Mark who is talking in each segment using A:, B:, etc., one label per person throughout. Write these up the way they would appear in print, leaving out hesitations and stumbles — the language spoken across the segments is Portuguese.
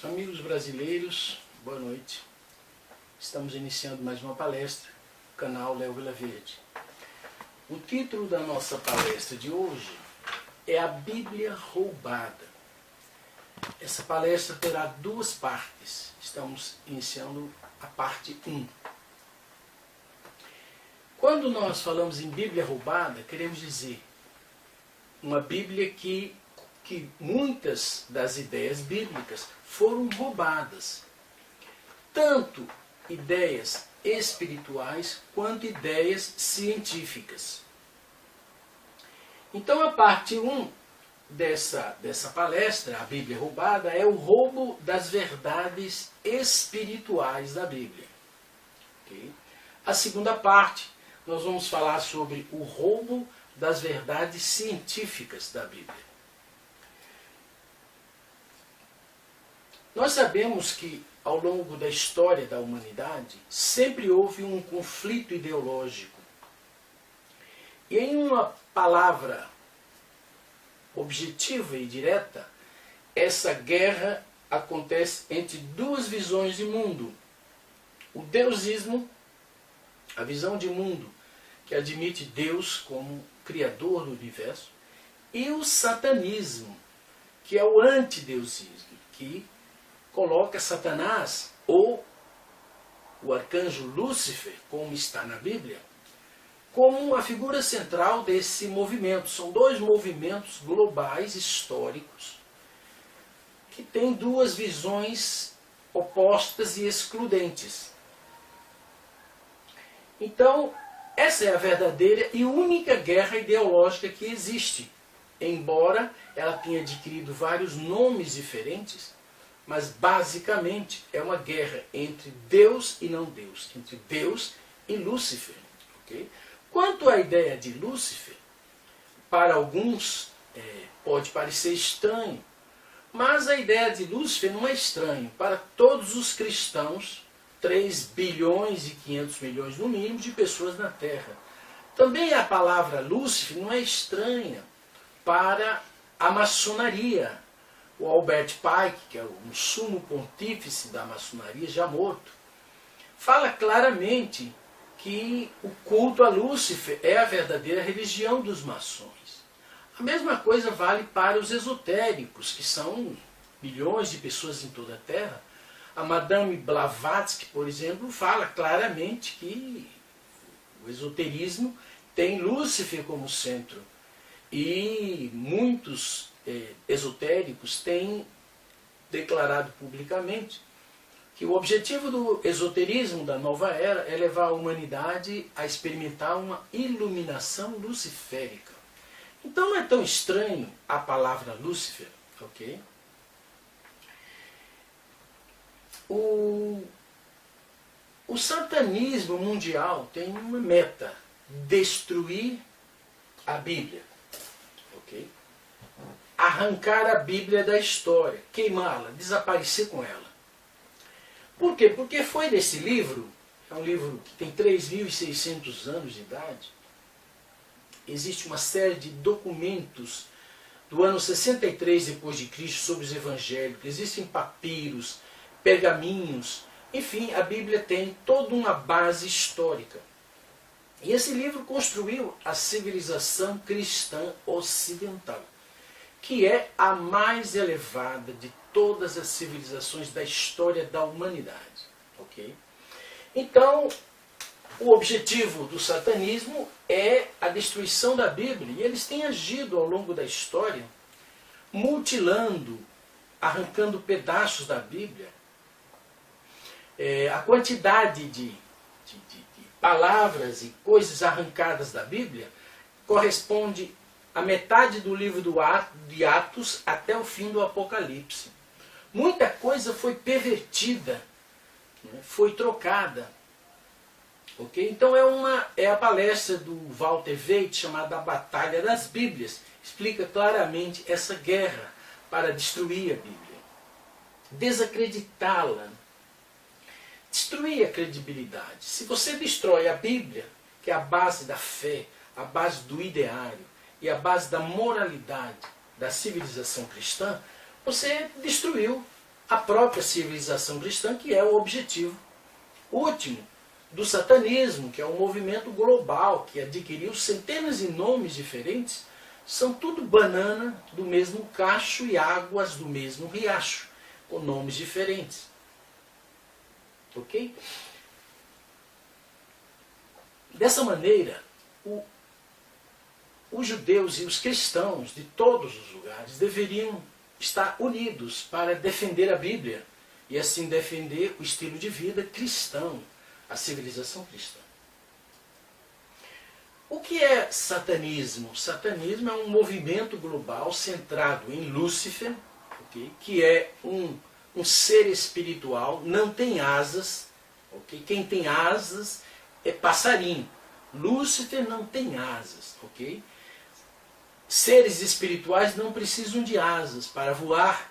A: Amigos brasileiros, boa noite. Estamos iniciando mais uma palestra, canal Léo Vila Verde. O título da nossa palestra de hoje é A Bíblia Roubada. Essa palestra terá duas partes. Estamos iniciando a parte 1. Quando nós falamos em Bíblia roubada, queremos dizer uma Bíblia que muitas das ideias bíblicas foram roubadas. Tanto ideias espirituais quanto ideias científicas. Então a parte 1 dessa palestra, a Bíblia roubada, é o roubo das verdades espirituais da Bíblia. Okay? A segunda parte, nós vamos falar sobre o roubo das verdades científicas da Bíblia. Nós sabemos que, ao longo da história da humanidade, sempre houve um conflito ideológico. E em uma palavra objetiva e direta, essa guerra acontece entre duas visões de mundo. O deusismo, a visão de mundo que admite Deus como criador do universo, e o satanismo, que é o antideusismo, que coloca Satanás, ou o arcanjo Lúcifer, como está na Bíblia, como a figura central desse movimento. São dois movimentos globais históricos que têm duas visões opostas e excludentes. Então, essa é a verdadeira e única guerra ideológica que existe, embora ela tenha adquirido vários nomes diferentes. Mas basicamente é uma guerra entre Deus e não Deus, entre Deus e Lúcifer. Okay? Quanto à ideia de Lúcifer, para alguns pode parecer estranho, mas a ideia de Lúcifer não é estranha. Para todos os cristãos, 3 bilhões e 500 milhões no mínimo de pessoas na Terra. Também a palavra Lúcifer não é estranha para a maçonaria. O Albert Pike, que é um sumo pontífice da maçonaria, já morto, fala claramente que o culto a Lúcifer é a verdadeira religião dos maçons. A mesma coisa vale para os esotéricos, que são milhões de pessoas em toda a Terra. A Madame Blavatsky, por exemplo, fala claramente que o esoterismo tem Lúcifer como centro. E muitos esotéricos têm declarado publicamente que o objetivo do esoterismo da nova era é levar a humanidade a experimentar uma iluminação luciférica. Então não é tão estranho a palavra Lúcifer, ok? O satanismo mundial tem uma meta: destruir a Bíblia. Okay? Arrancar a Bíblia da história, queimá-la, desaparecer com ela. Por quê? Porque foi desse livro, é um livro que tem 3.600 anos de idade, existe uma série de documentos do ano 63 depois de Cristo sobre os evangélicos, existem papiros, pergaminhos, enfim, a Bíblia tem toda uma base histórica. E esse livro construiu a civilização cristã ocidental, que é a mais elevada de todas as civilizações da história da humanidade. Okay? Então, o objetivo do satanismo é a destruição da Bíblia. E eles têm agido ao longo da história, mutilando, arrancando pedaços da Bíblia. A quantidade de palavras e coisas arrancadas da Bíblia corresponde à metade do livro de Atos até o fim do Apocalipse. Muita coisa foi pervertida, foi trocada. Okay? Então é a palestra do Walter Veith chamada A Batalha das Bíblias. Explica claramente essa guerra para destruir a Bíblia, desacreditá-la, destruir a credibilidade. Se você destrói a Bíblia, que é a base da fé, a base do ideário e a base da moralidade da civilização cristã, você destruiu a própria civilização cristã, que é o objetivo último do satanismo, que é um movimento global, que adquiriu centenas de nomes diferentes, são tudo banana do mesmo cacho e águas do mesmo riacho, com nomes diferentes. Ok? Dessa maneira, os judeus e os cristãos de todos os lugares deveriam estar unidos para defender a Bíblia e assim defender o estilo de vida cristão, a civilização cristã. O que é satanismo? Satanismo é um movimento global centrado em Lúcifer, okay? Que é um ser espiritual, não tem asas. Okay? Quem tem asas é passarinho. Lúcifer não tem asas. Okay? Seres espirituais não precisam de asas para voar,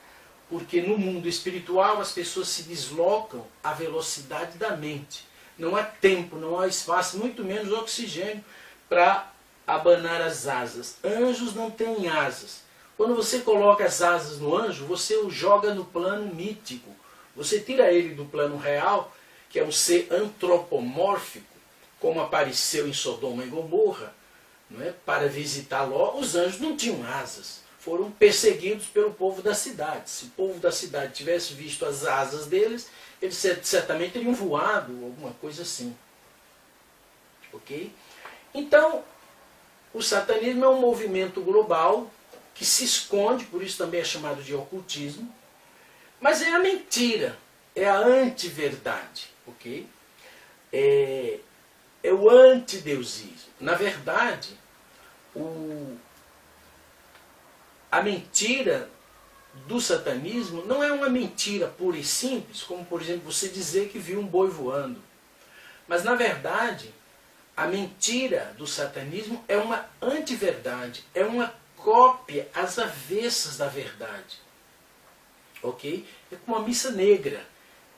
A: porque no mundo espiritual as pessoas se deslocam à velocidade da mente. Não há tempo, não há espaço, muito menos oxigênio para abanar as asas. Anjos não têm asas. Quando você coloca as asas no anjo, você o joga no plano mítico. Você tira ele do plano real, que é um ser antropomórfico, como apareceu em Sodoma e Gomorra, não é? Para visitar Ló. Os anjos não tinham asas. Foram perseguidos pelo povo da cidade. Se o povo da cidade tivesse visto as asas deles, eles certamente teriam voado, alguma coisa assim. Ok? Então, o satanismo é um movimento global que se esconde, por isso também é chamado de ocultismo, mas é a mentira, é a antiverdade, ok? É o antideusismo. Na verdade, a mentira do satanismo não é uma mentira pura e simples, como, por exemplo, você dizer que viu um boi voando. Mas, na verdade, a mentira do satanismo é uma antiverdade, é uma cópia às avessas da verdade. Ok? É como a missa negra,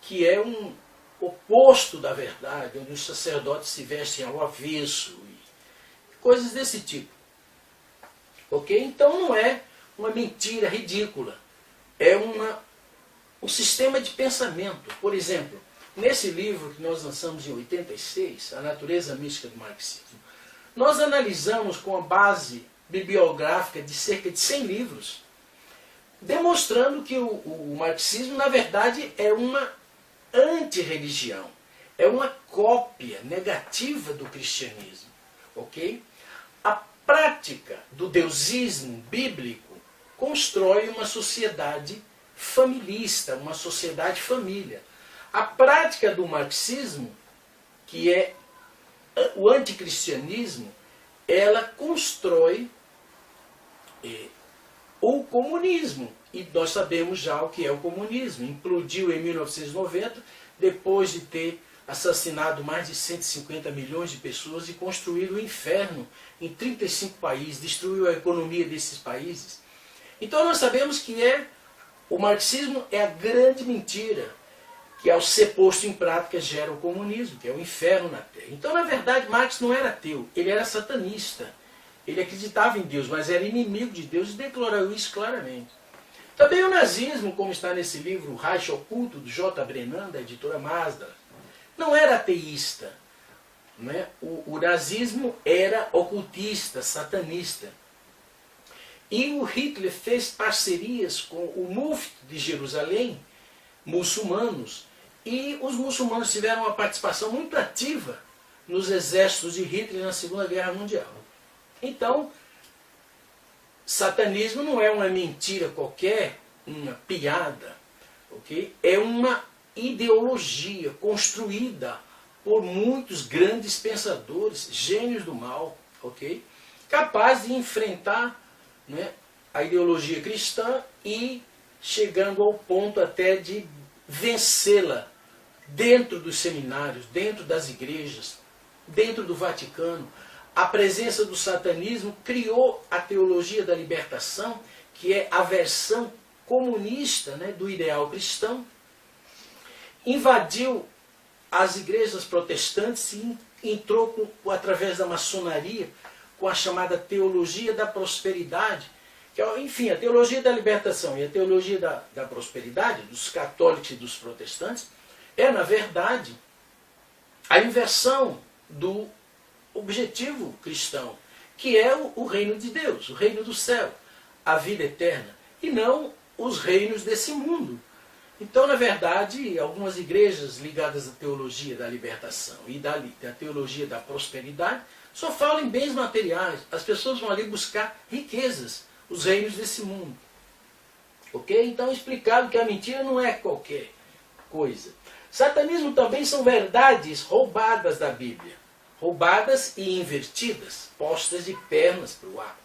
A: que é um oposto da verdade, onde os sacerdotes se vestem ao avesso, e coisas desse tipo. Ok? Então não é uma mentira ridícula, é um sistema de pensamento. Por exemplo, nesse livro que nós lançamos em 86, A Natureza Mística do Marxismo, nós analisamos com a base bibliográfica de cerca de 100 livros, demonstrando que o marxismo, na verdade, é uma antirreligião, é uma cópia negativa do cristianismo. Ok? A prática do deusismo bíblico constrói uma sociedade familista, uma sociedade família. A prática do marxismo, que é o anticristianismo, ela constrói o comunismo. E nós sabemos já o que é o comunismo. Implodiu em 1990, depois de ter assassinado mais de 150 milhões de pessoas e construído o inferno em 35 países, destruiu a economia desses países. Então nós sabemos que o marxismo é a grande mentira, que ao ser posto em prática gera o comunismo, que é o inferno na Terra. Então, na verdade, Marx não era ateu, ele era satanista. Ele acreditava em Deus, mas era inimigo de Deus e declarou isso claramente. Também o nazismo, como está nesse livro, O Reich Oculto, do J. Brennan, da editora Mazda, não era ateísta. Não é? O nazismo era ocultista, satanista. E o Hitler fez parcerias com o Mufti de Jerusalém, muçulmanos, e os muçulmanos tiveram uma participação muito ativa nos exércitos de Hitler na Segunda Guerra Mundial. Então, satanismo não é uma mentira qualquer, uma piada, ok? É uma ideologia construída por muitos grandes pensadores, gênios do mal, ok? Capaz de enfrentar, né, a ideologia cristã e chegando ao ponto até de vencê-la dentro dos seminários, dentro das igrejas, dentro do Vaticano. A presença do satanismo criou a teologia da libertação, que é a versão comunista, né, do ideal cristão. Invadiu as igrejas protestantes e entrou através da maçonaria com a chamada teologia da prosperidade, que é, enfim, a teologia da libertação e a teologia da prosperidade, dos católicos e dos protestantes, é, na verdade, a inversão do objetivo cristão, que é o reino de Deus, o reino do céu, a vida eterna, e não os reinos desse mundo. Então, na verdade, algumas igrejas ligadas à teologia da libertação e da teologia da prosperidade só falam em bens materiais. As pessoas vão ali buscar riquezas, os reinos desse mundo. Ok? Então é explicado que a mentira não é qualquer coisa. Satanismo também são verdades roubadas da Bíblia. Roubadas e invertidas, postas de pernas para o ar.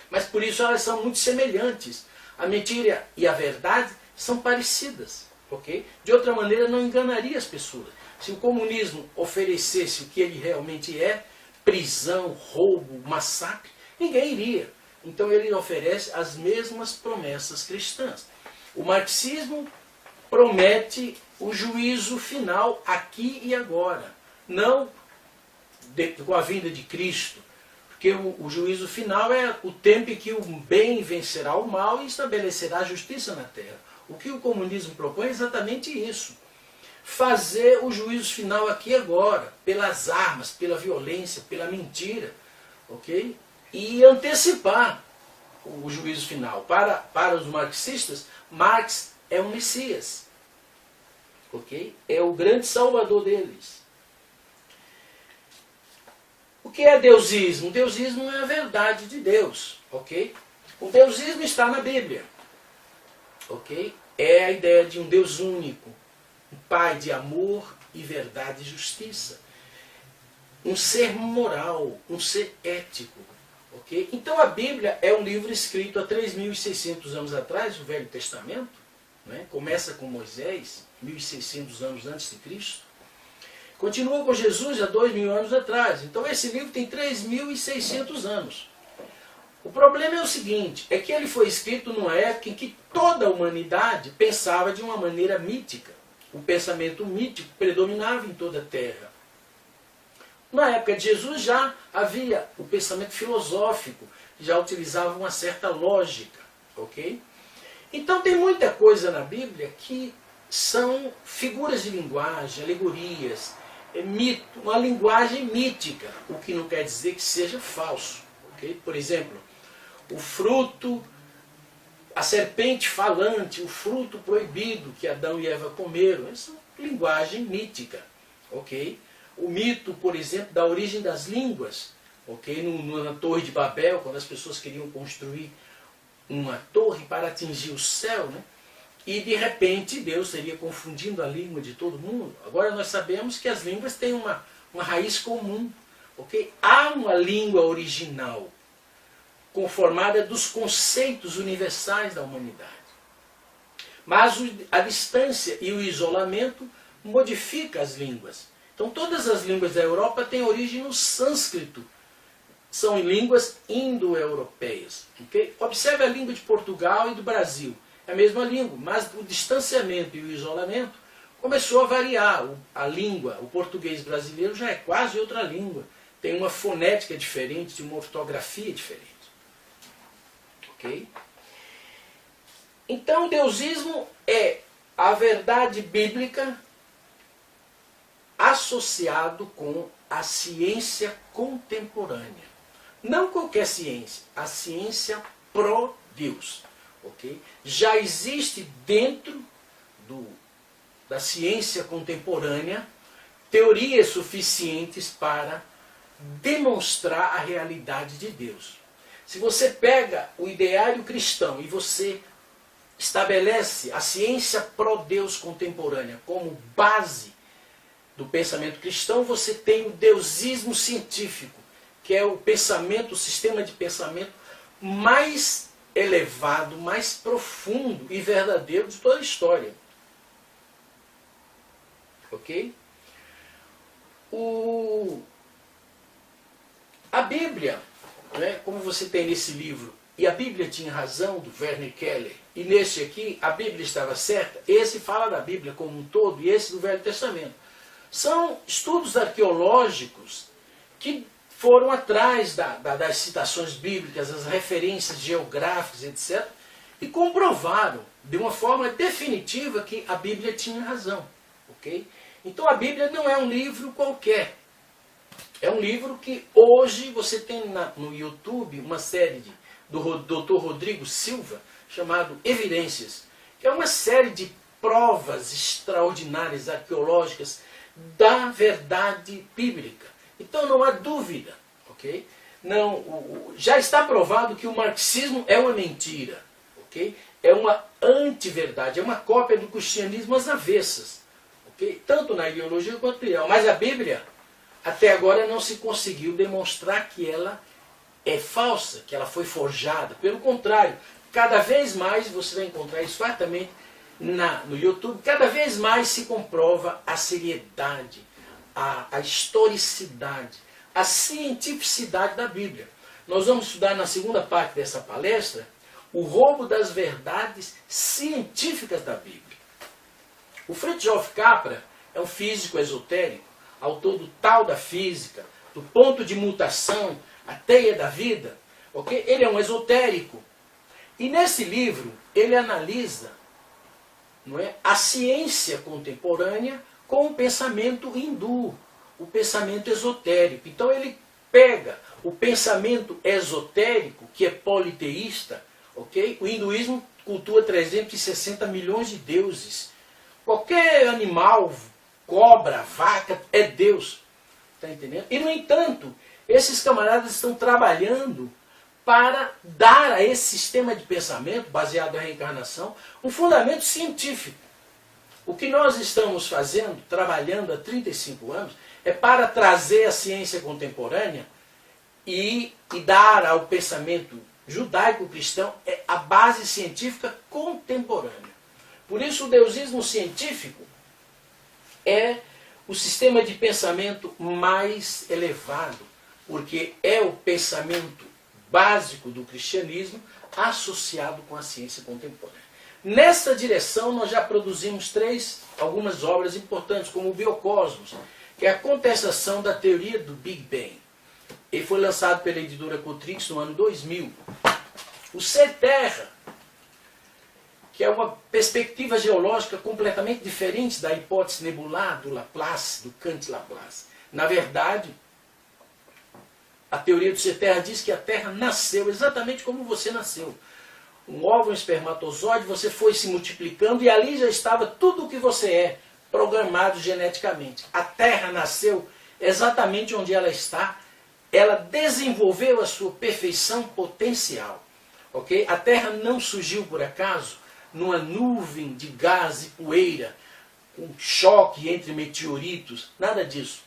A: Mas por isso elas são muito semelhantes. A mentira e a verdade são parecidas. Ok? De outra maneira não enganaria as pessoas. Se o comunismo oferecesse o que ele realmente é, prisão, roubo, massacre, ninguém iria. Então ele oferece as mesmas promessas cristãs. O marxismo promete o juízo final aqui e agora, não com a vinda de Cristo, porque o juízo final é o tempo em que o bem vencerá o mal e estabelecerá a justiça na terra. O que o comunismo propõe é exatamente isso. Fazer o juízo final aqui e agora, pelas armas, pela violência, pela mentira, ok? E antecipar o juízo final. Para os marxistas, Marx é um Messias, ok? É o grande salvador deles. O que é deusismo? O deusismo é a verdade de Deus, ok? O deusismo está na Bíblia, ok? É a ideia de um Deus único, um Pai de amor e verdade e justiça. Um ser moral, um ser ético. Okay? Então a Bíblia é um livro escrito há 3.600 anos atrás, o Velho Testamento. Né? Começa com Moisés, 1.600 anos antes de Cristo. Continua com Jesus há 2.000 anos atrás. Então esse livro tem 3.600 anos. O problema é o seguinte, é que ele foi escrito numa época em que toda a humanidade pensava de uma maneira mítica. O pensamento mítico predominava em toda a Terra. Na época de Jesus já havia o pensamento filosófico, já utilizava uma certa lógica. Ok? Então tem muita coisa na Bíblia que são figuras de linguagem, alegorias, mito, uma linguagem mítica, o que não quer dizer que seja falso. Ok? Por exemplo, o fruto, a serpente falante, o fruto proibido que Adão e Eva comeram, essa é linguagem mítica, ok? O mito, por exemplo, da origem das línguas, ok? Na Torre de Babel, quando as pessoas queriam construir uma torre para atingir o céu, né? E de repente Deus seria confundindo a língua de todo mundo. Agora nós sabemos que as línguas têm uma raiz comum, ok? Há uma língua original, conformada dos conceitos universais da humanidade. Mas a distância e o isolamento modificam as línguas. Então todas as línguas da Europa têm origem no sânscrito. São línguas indo-europeias. Okay? Observe a língua de Portugal e do Brasil. É a mesma língua, mas o distanciamento e o isolamento começou a variar. A língua, o português brasileiro já é quase outra língua. Tem uma fonética diferente, tem uma ortografia diferente. Okay? Então o deusismo é a verdade bíblica associado com a ciência contemporânea. Não qualquer ciência, a ciência pró-Deus. Okay? Já existe dentro da ciência contemporânea teorias suficientes para demonstrar a realidade de Deus. Se você pega o ideário cristão e você estabelece a ciência pró-Deus contemporânea como base do pensamento cristão, você tem o deusismo científico, que é o pensamento, o sistema de pensamento mais elevado, mais profundo e verdadeiro de toda a história. Ok? A Bíblia, né, como você tem nesse livro, e a Bíblia tinha razão, do Werner Keller, e nesse aqui, a Bíblia estava certa, esse fala da Bíblia como um todo, e esse do Velho Testamento. São estudos arqueológicos que foram atrás das citações bíblicas, as referências geográficas, etc., e comprovaram de uma forma definitiva que a Bíblia tinha razão. Okay? Então a Bíblia não é um livro qualquer. É um livro que hoje você tem no YouTube uma série do Dr. Rodrigo Silva, chamado Evidências, que é uma série de provas extraordinárias arqueológicas da verdade bíblica. Então não há dúvida, ok? Não, já está provado que o marxismo é uma mentira, ok? É uma anti-verdade, é uma cópia do cristianismo às avessas, ok? Tanto na ideologia quanto no ideal. Mas a Bíblia, até agora, não se conseguiu demonstrar que ela é falsa, que ela foi forjada. Pelo contrário, cada vez mais, você vai encontrar isso fartamente no YouTube, cada vez mais se comprova a seriedade, a historicidade, a cientificidade da Bíblia. Nós vamos estudar na segunda parte dessa palestra o roubo das verdades científicas da Bíblia. O Fritjof Capra é um físico esotérico, autor do Tal da Física, do Ponto de Mutação, a Teia da Vida. Okay? Ele é um esotérico. E nesse livro ele analisa, não é, a ciência contemporânea com o pensamento hindu, o pensamento esotérico. Então ele pega o pensamento esotérico, que é politeísta, okay? O hinduísmo cultua 360 milhões de deuses. Qualquer animal, cobra, vaca, é Deus. Está entendendo? E, no entanto, esses camaradas estão trabalhando para dar a esse sistema de pensamento, baseado na reencarnação, um fundamento científico. O que nós estamos fazendo, trabalhando há 35 anos, é para trazer a ciência contemporânea e dar ao pensamento judaico-cristão a base científica contemporânea. Por isso o deusismo científico é o sistema de pensamento mais elevado, porque é o pensamento básico do cristianismo associado com a ciência contemporânea. Nessa direção nós já produzimos algumas obras importantes, como o Biocosmos, que é a contestação da teoria do Big Bang. Ele foi lançado pela editora Cotrix no ano 2000. O Ser Terra, que é uma perspectiva geológica completamente diferente da hipótese nebular do Laplace, do Kant-Laplace. Na verdade, a teoria do Ser Terra diz que a Terra nasceu exatamente como você nasceu. Um óvulo, um espermatozoide, você foi se multiplicando e ali já estava tudo o que você é, programado geneticamente. A Terra nasceu exatamente onde ela está, ela desenvolveu a sua perfeição potencial. Okay? A Terra não surgiu por acaso numa nuvem de gás e poeira, com choque entre meteoritos, nada disso.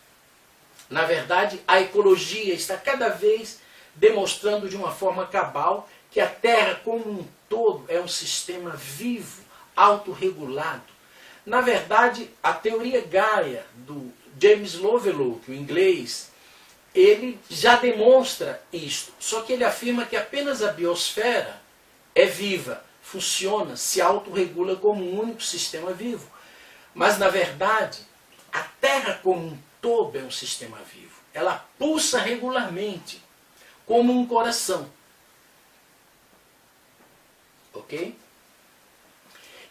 A: Na verdade, a ecologia está cada vez demonstrando de uma forma cabal que a Terra como um todo é um sistema vivo, autorregulado. Na verdade, a teoria Gaia do James Lovelock, o inglês, ele já demonstra isto. Só que ele afirma que apenas a biosfera é viva, funciona, se autorregula como um único sistema vivo. Mas, na verdade, a Terra como um todo é um sistema vivo. Ela pulsa regularmente, como um coração. Ok?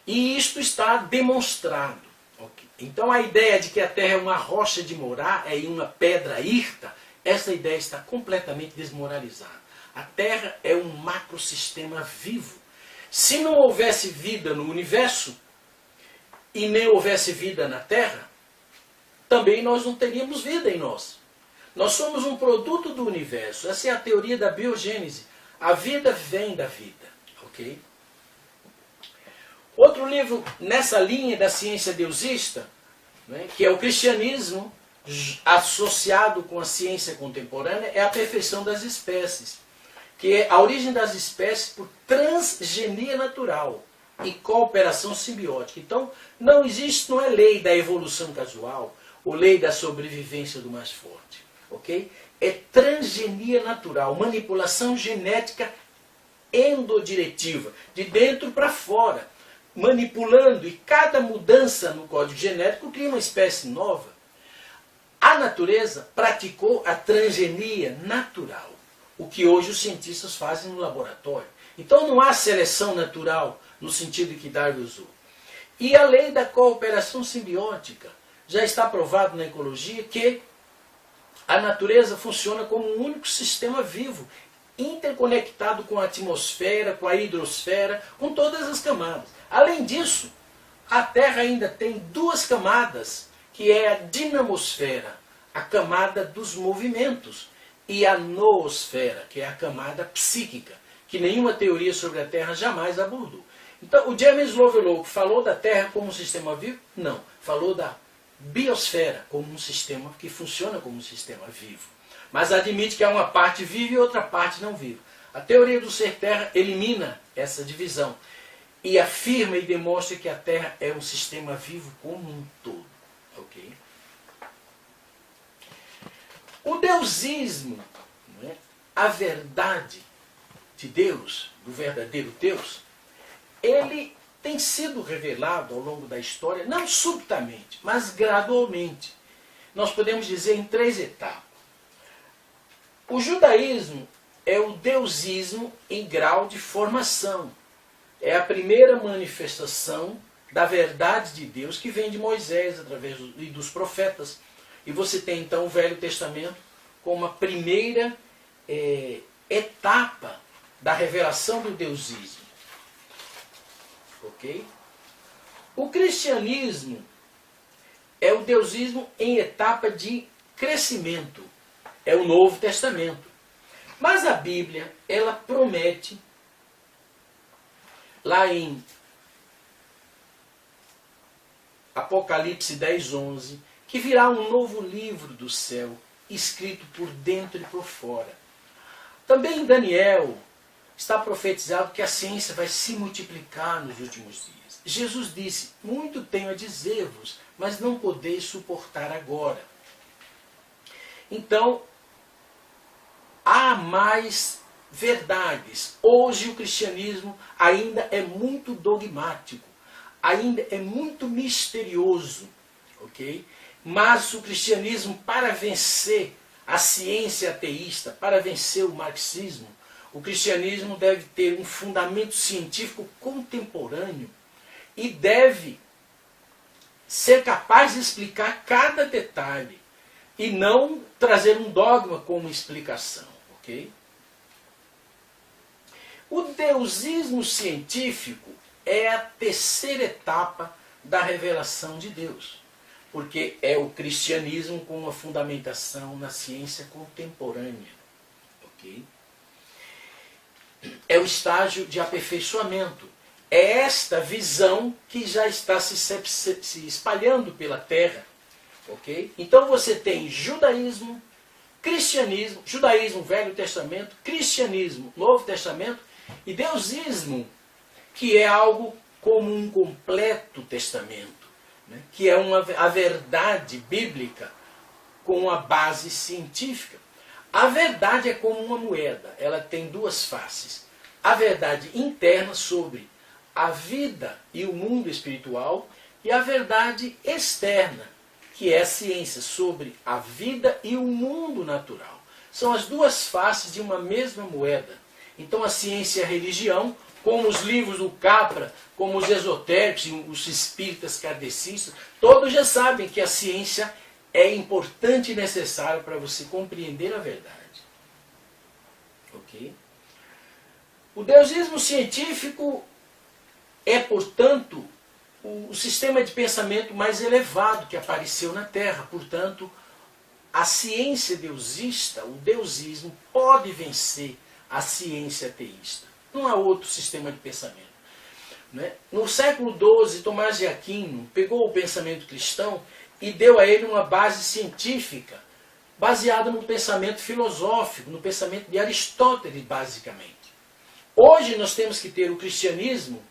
A: E isto está demonstrado. Okay? Então a ideia de que a Terra é uma rocha de morar, é uma pedra hirta, essa ideia está completamente desmoralizada. A Terra é um macrosistema vivo. Se não houvesse vida no universo, e nem houvesse vida na Terra, também nós não teríamos vida em nós. Nós somos um produto do universo. Essa é a teoria da biogênese. A vida vem da vida. Ok? Outro livro nessa linha da ciência deusista, né, que é o cristianismo associado com a ciência contemporânea, é A Perfeição das Espécies, que é a origem das espécies por transgenia natural e cooperação simbiótica. Então, não existe, não é lei da evolução casual, ou lei da sobrevivência do mais forte. Ok? É transgenia natural, manipulação genética endodiretiva, de dentro para fora, manipulando, e cada mudança no código genético cria uma espécie nova. A natureza praticou a transgenia natural, o que hoje os cientistas fazem no laboratório. Então não há seleção natural no sentido que Darwin usou. E a lei da cooperação simbiótica já está provado na ecologia que a natureza funciona como um único sistema vivo, interconectado com a atmosfera, com a hidrosfera, com todas as camadas. Além disso, a Terra ainda tem duas camadas, que é a dinamosfera, a camada dos movimentos, e a noosfera, que é a camada psíquica, que nenhuma teoria sobre a Terra jamais abordou. Então, o James Lovelock falou da Terra como um sistema vivo? Não. Falou da biosfera como um sistema que funciona como um sistema vivo. Mas admite que há uma parte viva e outra parte não viva. A teoria do ser Terra elimina essa divisão e afirma e demonstra que a Terra é um sistema vivo como um todo. Ok? O deusismo, não é? A verdade de Deus, do verdadeiro Deus, ele tem sido revelado ao longo da história, não subitamente, mas gradualmente. Nós podemos dizer em 3 etapas. O judaísmo é o deusismo em grau de formação. É a primeira manifestação da verdade de Deus que vem de Moisés através dos profetas. E você tem então o Velho Testamento como a primeira etapa da revelação do deusismo. Ok? O cristianismo é o deusismo em etapa de crescimento. É o Novo Testamento. Mas a Bíblia, ela promete, lá em Apocalipse 10:11, que virá um novo livro do céu, escrito por dentro e por fora. Também em Daniel está profetizado que a ciência vai se multiplicar nos últimos dias. Jesus disse: muito tenho a dizer-vos, mas não podeis suportar agora. Então, há mais verdades. Hoje o cristianismo ainda é muito dogmático, ainda é muito misterioso, ok? Mas o cristianismo, para vencer a ciência ateísta, para vencer o marxismo, o cristianismo deve ter um fundamento científico contemporâneo e deve ser capaz de explicar cada detalhe e não trazer um dogma como explicação, ok? O deusismo científico é a terceira etapa da revelação de Deus, porque é o cristianismo com uma fundamentação na ciência contemporânea, ok? É o estágio de aperfeiçoamento. É esta visão que já está se espalhando pela Terra. Okay? Então você tem judaísmo, cristianismo, judaísmo, Velho Testamento, cristianismo, Novo Testamento, e deusismo, que é algo como um completo testamento, né? Que é a verdade bíblica com a base científica. A verdade é como uma moeda, ela tem duas faces. A verdade interna sobre a vida e o mundo espiritual, e a verdade externa, que é a ciência sobre a vida e o mundo natural. São as duas faces de uma mesma moeda. Então a ciência e a religião, como os livros do Capra, como os esotéricos, os espíritas kardecistas, todos já sabem que a ciência é importante e necessária para você compreender a verdade. Ok? O deusismo científico é, portanto, o sistema de pensamento mais elevado que apareceu na Terra. Portanto, a ciência deusista, o deusismo, pode vencer a ciência ateísta. Não há outro sistema de pensamento. Né? No século XII, Tomás de Aquino pegou o pensamento cristão e deu a ele uma base científica, baseada no pensamento filosófico, no pensamento de Aristóteles, basicamente. Hoje nós temos que ter o cristianismo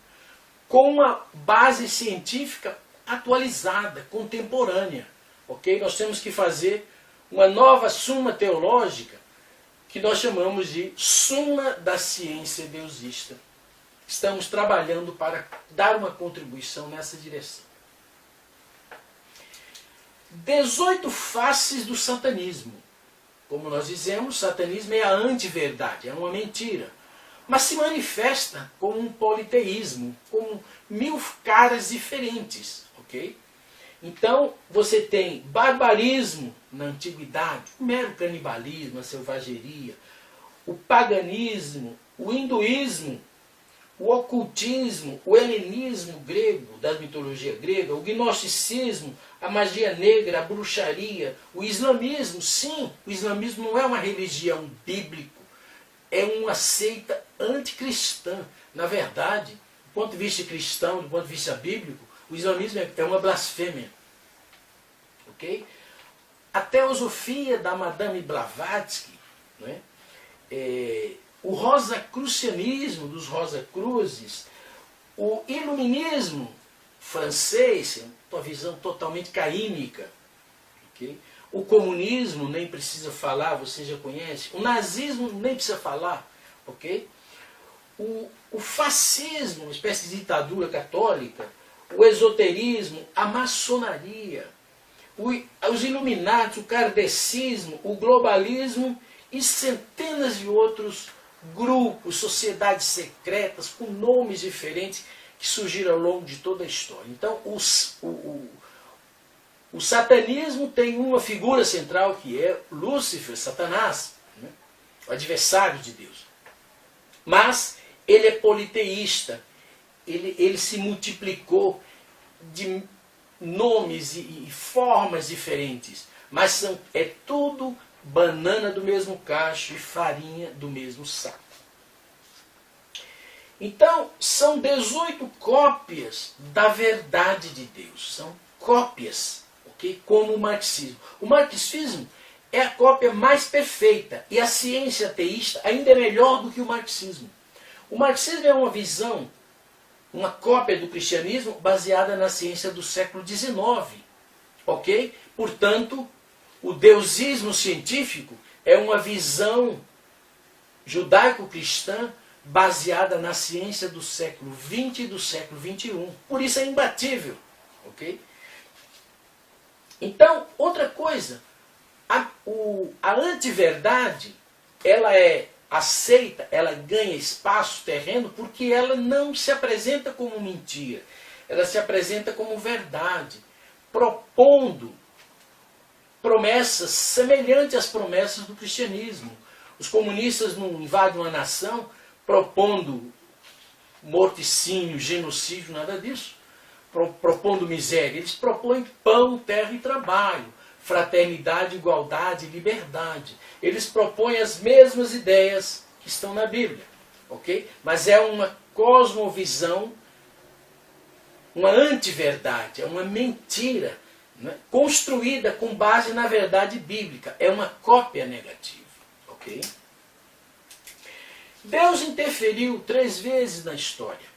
A: com uma base científica atualizada, contemporânea. Ok? Nós temos que fazer uma nova suma teológica, que nós chamamos de Suma da Ciência Deusista. Estamos trabalhando para dar uma contribuição nessa direção. 18 faces do satanismo. Como nós dizemos, o satanismo é a antiverdade, é uma mentira. Mas se manifesta como um politeísmo, como 1000 caras diferentes. Ok? Então, você tem barbarismo na antiguidade, o mero canibalismo, a selvageria, o paganismo, o hinduísmo, o ocultismo, o helenismo grego, da mitologia grega, o gnosticismo, a magia negra, a bruxaria, o islamismo. Sim, o islamismo não é uma religião bíblica, é uma seita anticristã. Na verdade, do ponto de vista cristão, do ponto de vista bíblico, o islamismo é uma blasfêmia. Ok? A teosofia da Madame Blavatsky, né? O rosacrucianismo dos Rosacruzes, o iluminismo francês, uma visão totalmente caímica. Okay? O comunismo, nem precisa falar, você já conhece. O nazismo, nem precisa falar. Okay? O fascismo, uma espécie de ditadura católica, o esoterismo, a maçonaria, os Illuminati, o kardecismo, o globalismo e centenas de outros grupos, sociedades secretas, com nomes diferentes, que surgiram ao longo de toda a história. Então, o satanismo tem uma figura central, que é Lúcifer, Satanás, né? O adversário de Deus. Mas ele é politeísta, ele se multiplicou de nomes e formas diferentes, mas é tudo banana do mesmo cacho e farinha do mesmo saco. Então, são 18 cópias da verdade de Deus. São cópias, okay? Como o marxismo. O marxismo é a cópia mais perfeita, e a ciência ateísta ainda é melhor do que o marxismo. O marxismo é uma visão, uma cópia do cristianismo baseada na ciência do século XIX. Ok? Portanto, o deusismo científico é uma visão judaico-cristã baseada na ciência do século XX e do século XXI. Por isso é imbatível. Ok? Então, outra coisa, a antiverdade, ela é aceita, ela ganha espaço, terreno, porque ela não se apresenta como mentira. Ela se apresenta como verdade, propondo promessas semelhantes às promessas do cristianismo. Os comunistas não invadem uma nação propondo morticínio, genocídio, nada disso. Propondo miséria. Eles propõem pão, terra e trabalho, fraternidade, igualdade e liberdade. Eles propõem as mesmas ideias que estão na Bíblia. Ok? Mas é uma cosmovisão, uma antiverdade, é uma mentira, né? Construída com base na verdade bíblica. É uma cópia negativa. Ok? Deus interferiu 3 vezes na história.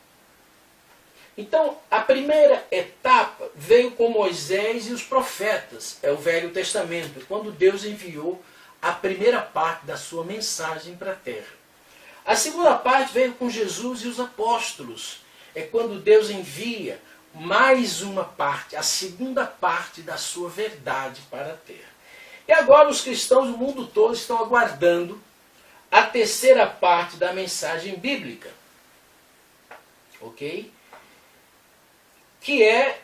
A: Então, a primeira etapa veio com Moisés e os profetas. É o Velho Testamento, quando Deus enviou a primeira parte da sua mensagem para a terra. A segunda parte veio com Jesus e os apóstolos. É quando Deus envia mais uma parte, a segunda parte da sua verdade para a terra. E agora os cristãos do mundo todo estão aguardando a terceira parte da mensagem bíblica. Ok? Que é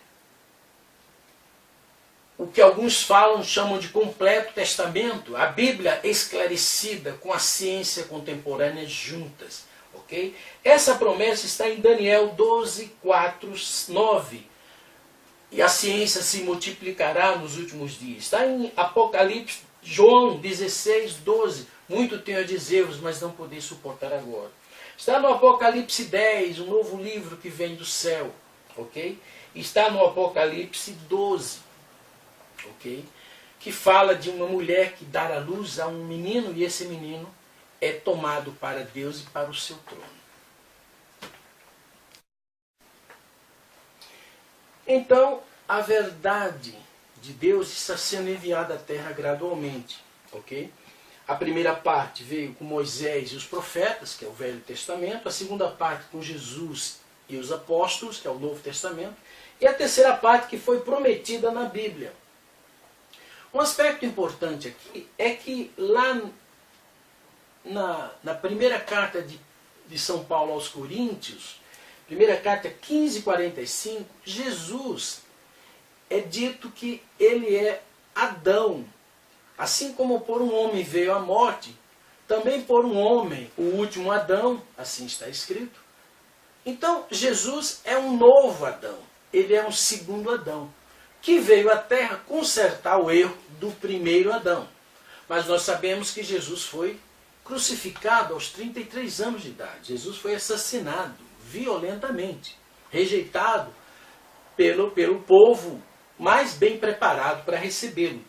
A: o que alguns chamam de completo testamento, a Bíblia esclarecida com a ciência contemporânea juntas. Okay? Essa promessa está em Daniel 12, 4, 9. E a ciência se multiplicará nos últimos dias. Está em Apocalipse, João 16, 12. Muito tenho a dizer-vos, mas não podeis suportar agora. Está no Apocalipse 10, um novo livro que vem do céu. Ok? Está no Apocalipse 12. Ok? Que fala de uma mulher que dará à luz a um menino, e esse menino é tomado para Deus e para o seu trono. Então, a verdade de Deus está sendo enviada à terra gradualmente. Ok? A primeira parte veio com Moisés e os profetas, que é o Velho Testamento. A segunda parte com Jesus e os apóstolos, que é o Novo Testamento. E a terceira parte que foi prometida na Bíblia. Um aspecto importante aqui é que lá na primeira carta de São Paulo aos Coríntios, primeira carta 15:45, Jesus é dito que ele é Adão. Assim como por um homem veio a morte, também por um homem, o último Adão, assim está escrito. Então, Jesus é um novo Adão. Ele é um segundo Adão, que veio à Terra consertar o erro do primeiro Adão. Mas nós sabemos que Jesus foi crucificado aos 33 anos de idade. Jesus foi assassinado violentamente, rejeitado pelo povo mais bem preparado para recebê-lo.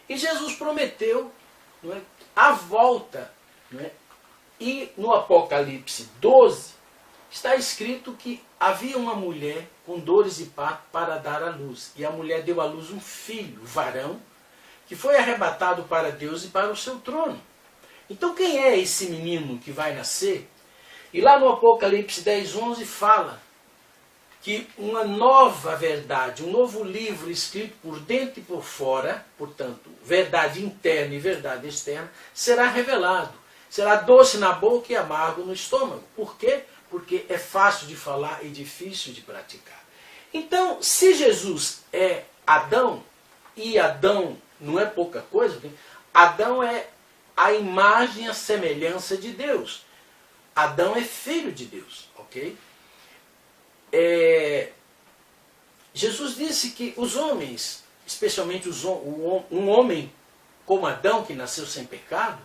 A: E Jesus prometeu, não é, a volta. Não é? E no Apocalipse 12 está escrito que havia uma mulher com dores de parto para dar à luz. E a mulher deu à luz um filho, varão, que foi arrebatado para Deus e para o seu trono. Então quem é esse menino que vai nascer? E lá no Apocalipse 10:11 fala que uma nova verdade, um novo livro escrito por dentro e por fora, portanto, verdade interna e verdade externa, será revelado. Será doce na boca e amargo no estômago. Por quê? Porque é fácil de falar e difícil de praticar. Então, se Jesus é Adão, e Adão não é pouca coisa, Adão é a imagem e a semelhança de Deus. Adão é filho de Deus, ok? Jesus disse que os homens, especialmente um homem como Adão, que nasceu sem pecado,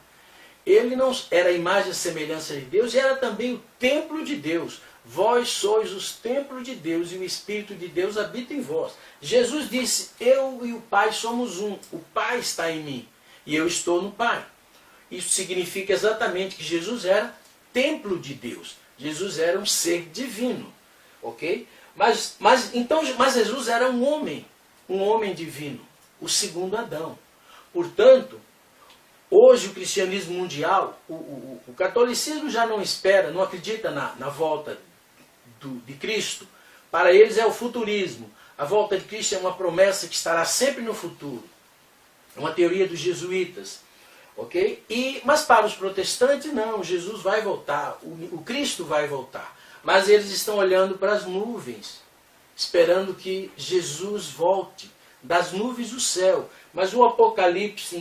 A: ele não era a imagem e semelhança de Deus, e era também o templo de Deus. Vós sois os templos de Deus, e o Espírito de Deus habita em vós. Jesus disse, eu e o Pai somos um. O Pai está em mim, e eu estou no Pai. Isso significa exatamente que Jesus era templo de Deus. Jesus era um ser divino. Ok? Mas Jesus era um homem divino, o segundo Adão. Portanto, hoje o cristianismo mundial, o catolicismo já não espera, não acredita na volta de Cristo. Para eles é o futurismo. A volta de Cristo é uma promessa que estará sempre no futuro. É uma teoria dos jesuítas. Ok? Mas para os protestantes, não, Jesus vai voltar, o Cristo vai voltar. Mas eles estão olhando para as nuvens, esperando que Jesus volte das nuvens do céu. Mas no Apocalipse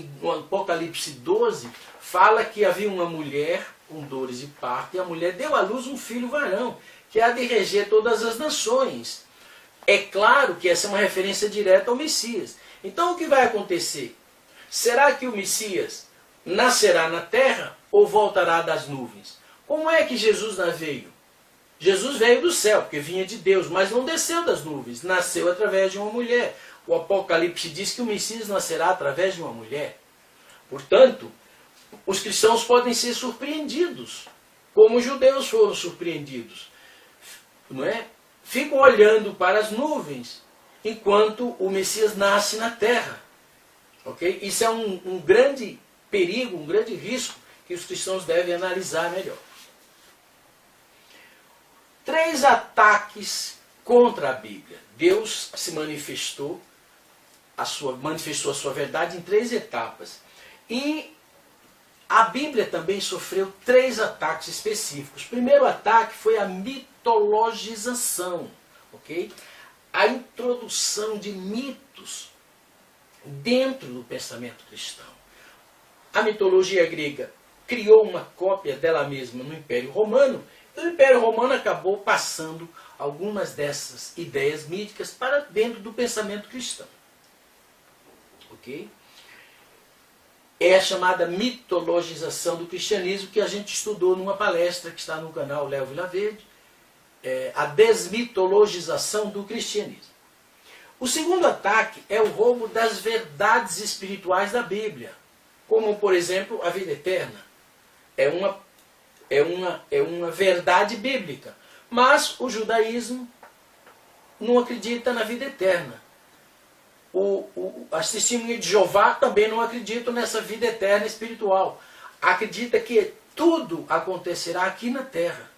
A: 12, fala que havia uma mulher com dores de parto, e a mulher deu à luz um filho varão, que há de reger todas as nações. É claro que essa é uma referência direta ao Messias. Então o que vai acontecer? Será que o Messias nascerá na terra ou voltará das nuvens? Como é que Jesus veio? Jesus veio do céu, porque vinha de Deus, mas não desceu das nuvens, nasceu através de uma mulher. O Apocalipse diz que o Messias nascerá através de uma mulher. Portanto, os cristãos podem ser surpreendidos, como os judeus foram surpreendidos. Não é? Ficam olhando para as nuvens, enquanto o Messias nasce na terra. Okay? Isso é um grande perigo, um grande risco, que os cristãos devem analisar melhor. 3 ataques contra a Bíblia. Deus se manifestou a sua verdade em 3 etapas. E a Bíblia também sofreu 3 ataques específicos. O primeiro ataque foi a mitologização, ok? A introdução de mitos dentro do pensamento cristão. A mitologia grega criou uma cópia dela mesma no Império Romano. O Império Romano acabou passando algumas dessas ideias míticas para dentro do pensamento cristão. Ok? É a chamada mitologização do cristianismo, que a gente estudou numa palestra que está no canal Léo Vilaverde, a desmitologização do cristianismo. O segundo ataque é o roubo das verdades espirituais da Bíblia, como, por exemplo, a vida eterna. É uma verdade bíblica. Mas o judaísmo não acredita na vida eterna. As testemunhas de Jeová também não acreditam nessa vida eterna espiritual. Acredita que tudo acontecerá aqui na terra.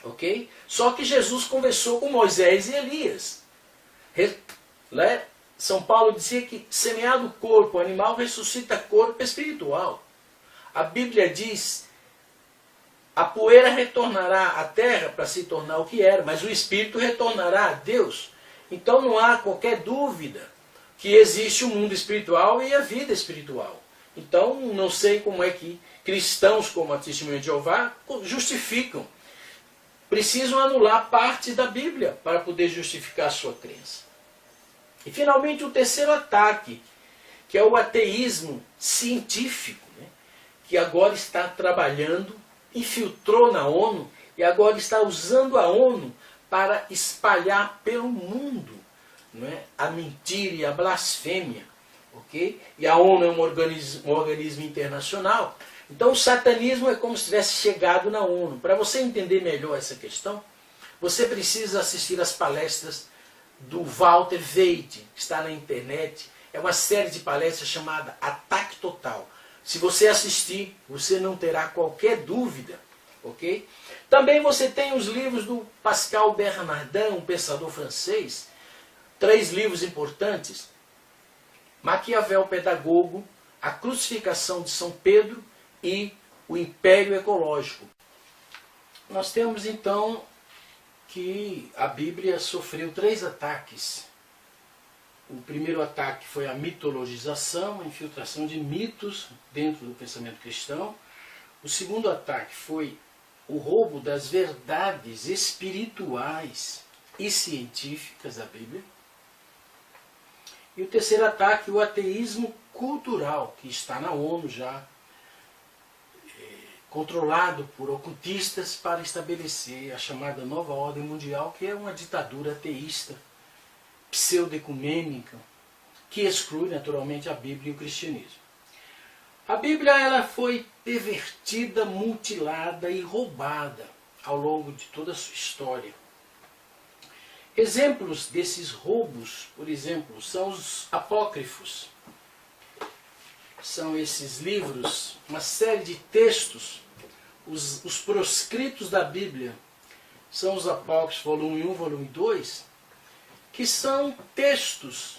A: Ok? Só que Jesus conversou com Moisés e Elias. São Paulo dizia que semeado o corpo animal ressuscita corpo espiritual. A Bíblia diz: a poeira retornará à terra para se tornar o que era, mas o espírito retornará a Deus. Então não há qualquer dúvida que existe o mundo espiritual e a vida espiritual. Então não sei como é que cristãos como a Testemunha de Jeová justificam. Precisam anular parte da Bíblia para poder justificar a sua crença. E finalmente o terceiro ataque, que é o ateísmo científico, né? Que agora está trabalhando, infiltrou na ONU e agora está usando a ONU para espalhar pelo mundo, não é? A mentira e a blasfêmia. Okay? E a ONU é um organismo internacional. Então o satanismo é como se tivesse chegado na ONU. Para você entender melhor essa questão, você precisa assistir às palestras do Walter Veite, que está na internet. É uma série de palestras chamada Ataque Total. Se você assistir, você não terá qualquer dúvida. Okay? Também você tem os livros do Pascal Bernardin, um pensador francês. 3 livros importantes: Maquiavel Pedagogo, A Crucificação de São Pedro e O Império Ecológico. Nós temos então que a Bíblia sofreu 3 ataques. O primeiro ataque foi a mitologização, a infiltração de mitos dentro do pensamento cristão. O segundo ataque foi o roubo das verdades espirituais e científicas da Bíblia. E o terceiro ataque, o ateísmo cultural, que está na ONU já, controlado por ocultistas para estabelecer a chamada nova ordem mundial, que é uma ditadura ateísta, pseudo-ecumênica, que exclui naturalmente a Bíblia e o cristianismo. A Bíblia ela foi pervertida, mutilada e roubada ao longo de toda a sua história. Exemplos desses roubos, por exemplo, são os apócrifos. São esses livros, uma série de textos, os proscritos da Bíblia, são os apócrifos, volume 1, volume 2, que são textos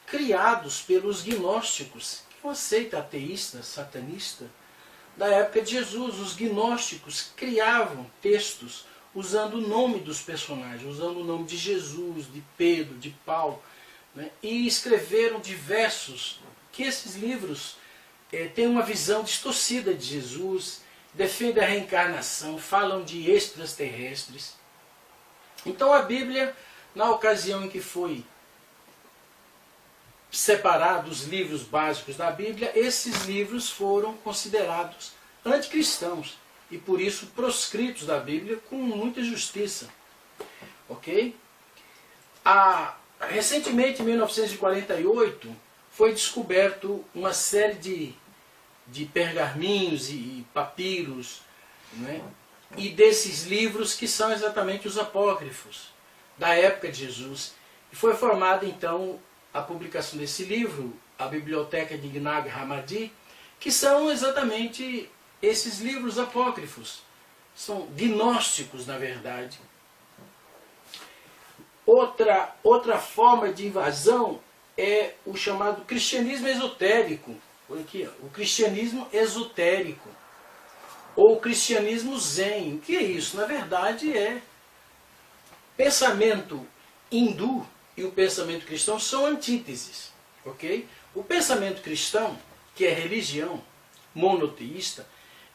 A: criados pelos gnósticos, que é uma seita ateísta, satanista, da época de Jesus. Os gnósticos criavam textos usando o nome dos personagens, usando o nome de Jesus, de Pedro, de Paulo, né? E escreveram diversos, que esses livros têm uma visão distorcida de Jesus, defendem a reencarnação, falam de extraterrestres. Então a Bíblia, na ocasião em que foi separado os livros básicos da Bíblia, esses livros foram considerados anticristãos e por isso proscritos da Bíblia com muita justiça. Ok? Recentemente, em 1948, foi descoberto uma série de pergaminhos e papiros, né? E desses livros que são exatamente os apócrifos da época de Jesus. E foi formada então a publicação desse livro, a Biblioteca de Nag Hammadi, que são exatamente esses livros apócrifos. São gnósticos, na verdade. Outra forma de invasão é o chamado cristianismo esotérico. Olha aqui, ó, o cristianismo esotérico. Ou o cristianismo zen. O que é isso? Na verdade é pensamento hindu e o pensamento cristão são antíteses. Okay? O pensamento cristão, que é religião monoteísta,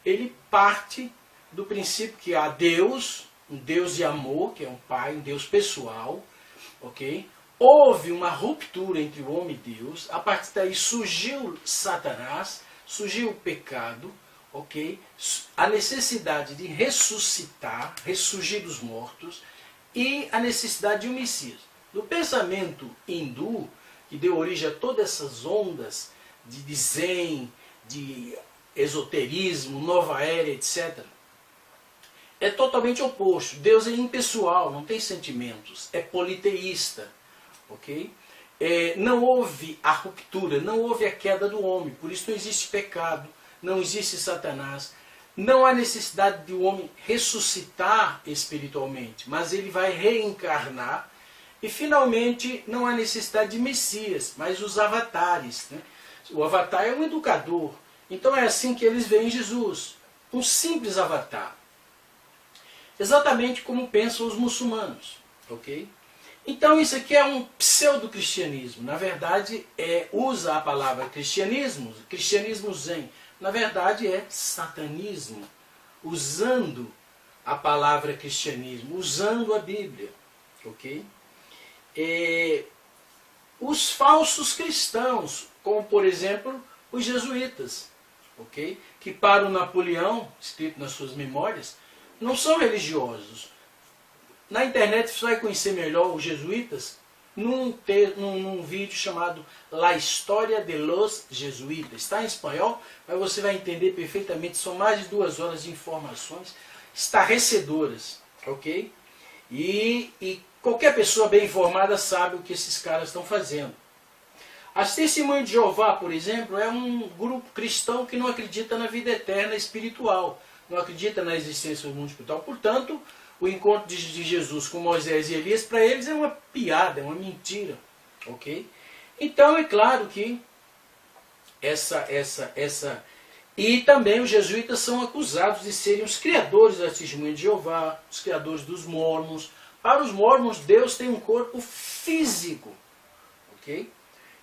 A: ele parte do princípio que há Deus, um Deus de amor, que é um Pai, um Deus pessoal. Okay? Houve uma ruptura entre o homem e Deus, a partir daí surgiu Satanás, surgiu o pecado, okay? A necessidade de ressuscitar, ressurgir dos mortos, e a necessidade de um Messias. No pensamento hindu, que deu origem a todas essas ondas de zen, de esoterismo, nova era, etc., é totalmente oposto. Deus é impessoal, não tem sentimentos, é politeísta. Okay? Não houve a ruptura, não houve a queda do homem, por isso não existe pecado, não existe Satanás, não há necessidade de o homem ressuscitar espiritualmente, mas ele vai reencarnar E finalmente não há necessidade de Messias, mas os avatares, né? O avatar é um educador. Então é assim que eles veem Jesus, um simples avatar. Exatamente como pensam os muçulmanos, ok? Então isso aqui é um pseudo-cristianismo. Na verdade, usa a palavra cristianismo, cristianismo zen. Na verdade é satanismo, usando a palavra cristianismo, usando a Bíblia, ok? Os falsos cristãos, como por exemplo os jesuítas, ok? Que para o Napoleão, escrito nas suas memórias, não são religiosos. Na internet você vai conhecer melhor os jesuítas num vídeo chamado La História de los Jesuítas. Está em espanhol, mas você vai entender perfeitamente. São mais de 2 horas de informações estarrecedoras, ok? E qualquer pessoa bem informada sabe o que esses caras estão fazendo. As Testemunhas de Jeová, por exemplo, é um grupo cristão que não acredita na vida eterna espiritual, não acredita na existência do mundo espiritual. Portanto, o encontro de Jesus com Moisés e Elias, para eles é uma piada, é uma mentira, ok? Então é claro que E também os jesuítas são acusados de serem os criadores das Testemunhas de Jeová, os criadores dos Mórmons. Para os Mórmons, Deus tem um corpo físico, ok?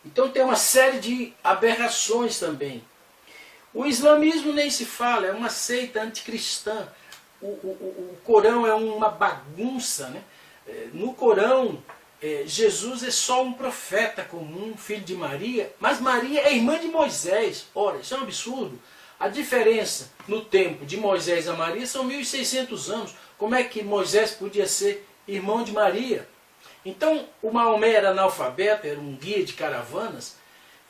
A: Então tem uma série de aberrações também. O islamismo nem se fala, é uma seita anticristã. O Corão é uma bagunça, né? No Corão, Jesus é só um profeta comum, filho de Maria, mas Maria é irmã de Moisés. Ora, isso é um absurdo. A diferença no tempo de Moisés a Maria são 1600 anos. Como é que Moisés podia ser irmão de Maria? Então, o Maomé era analfabeto, era um guia de caravanas,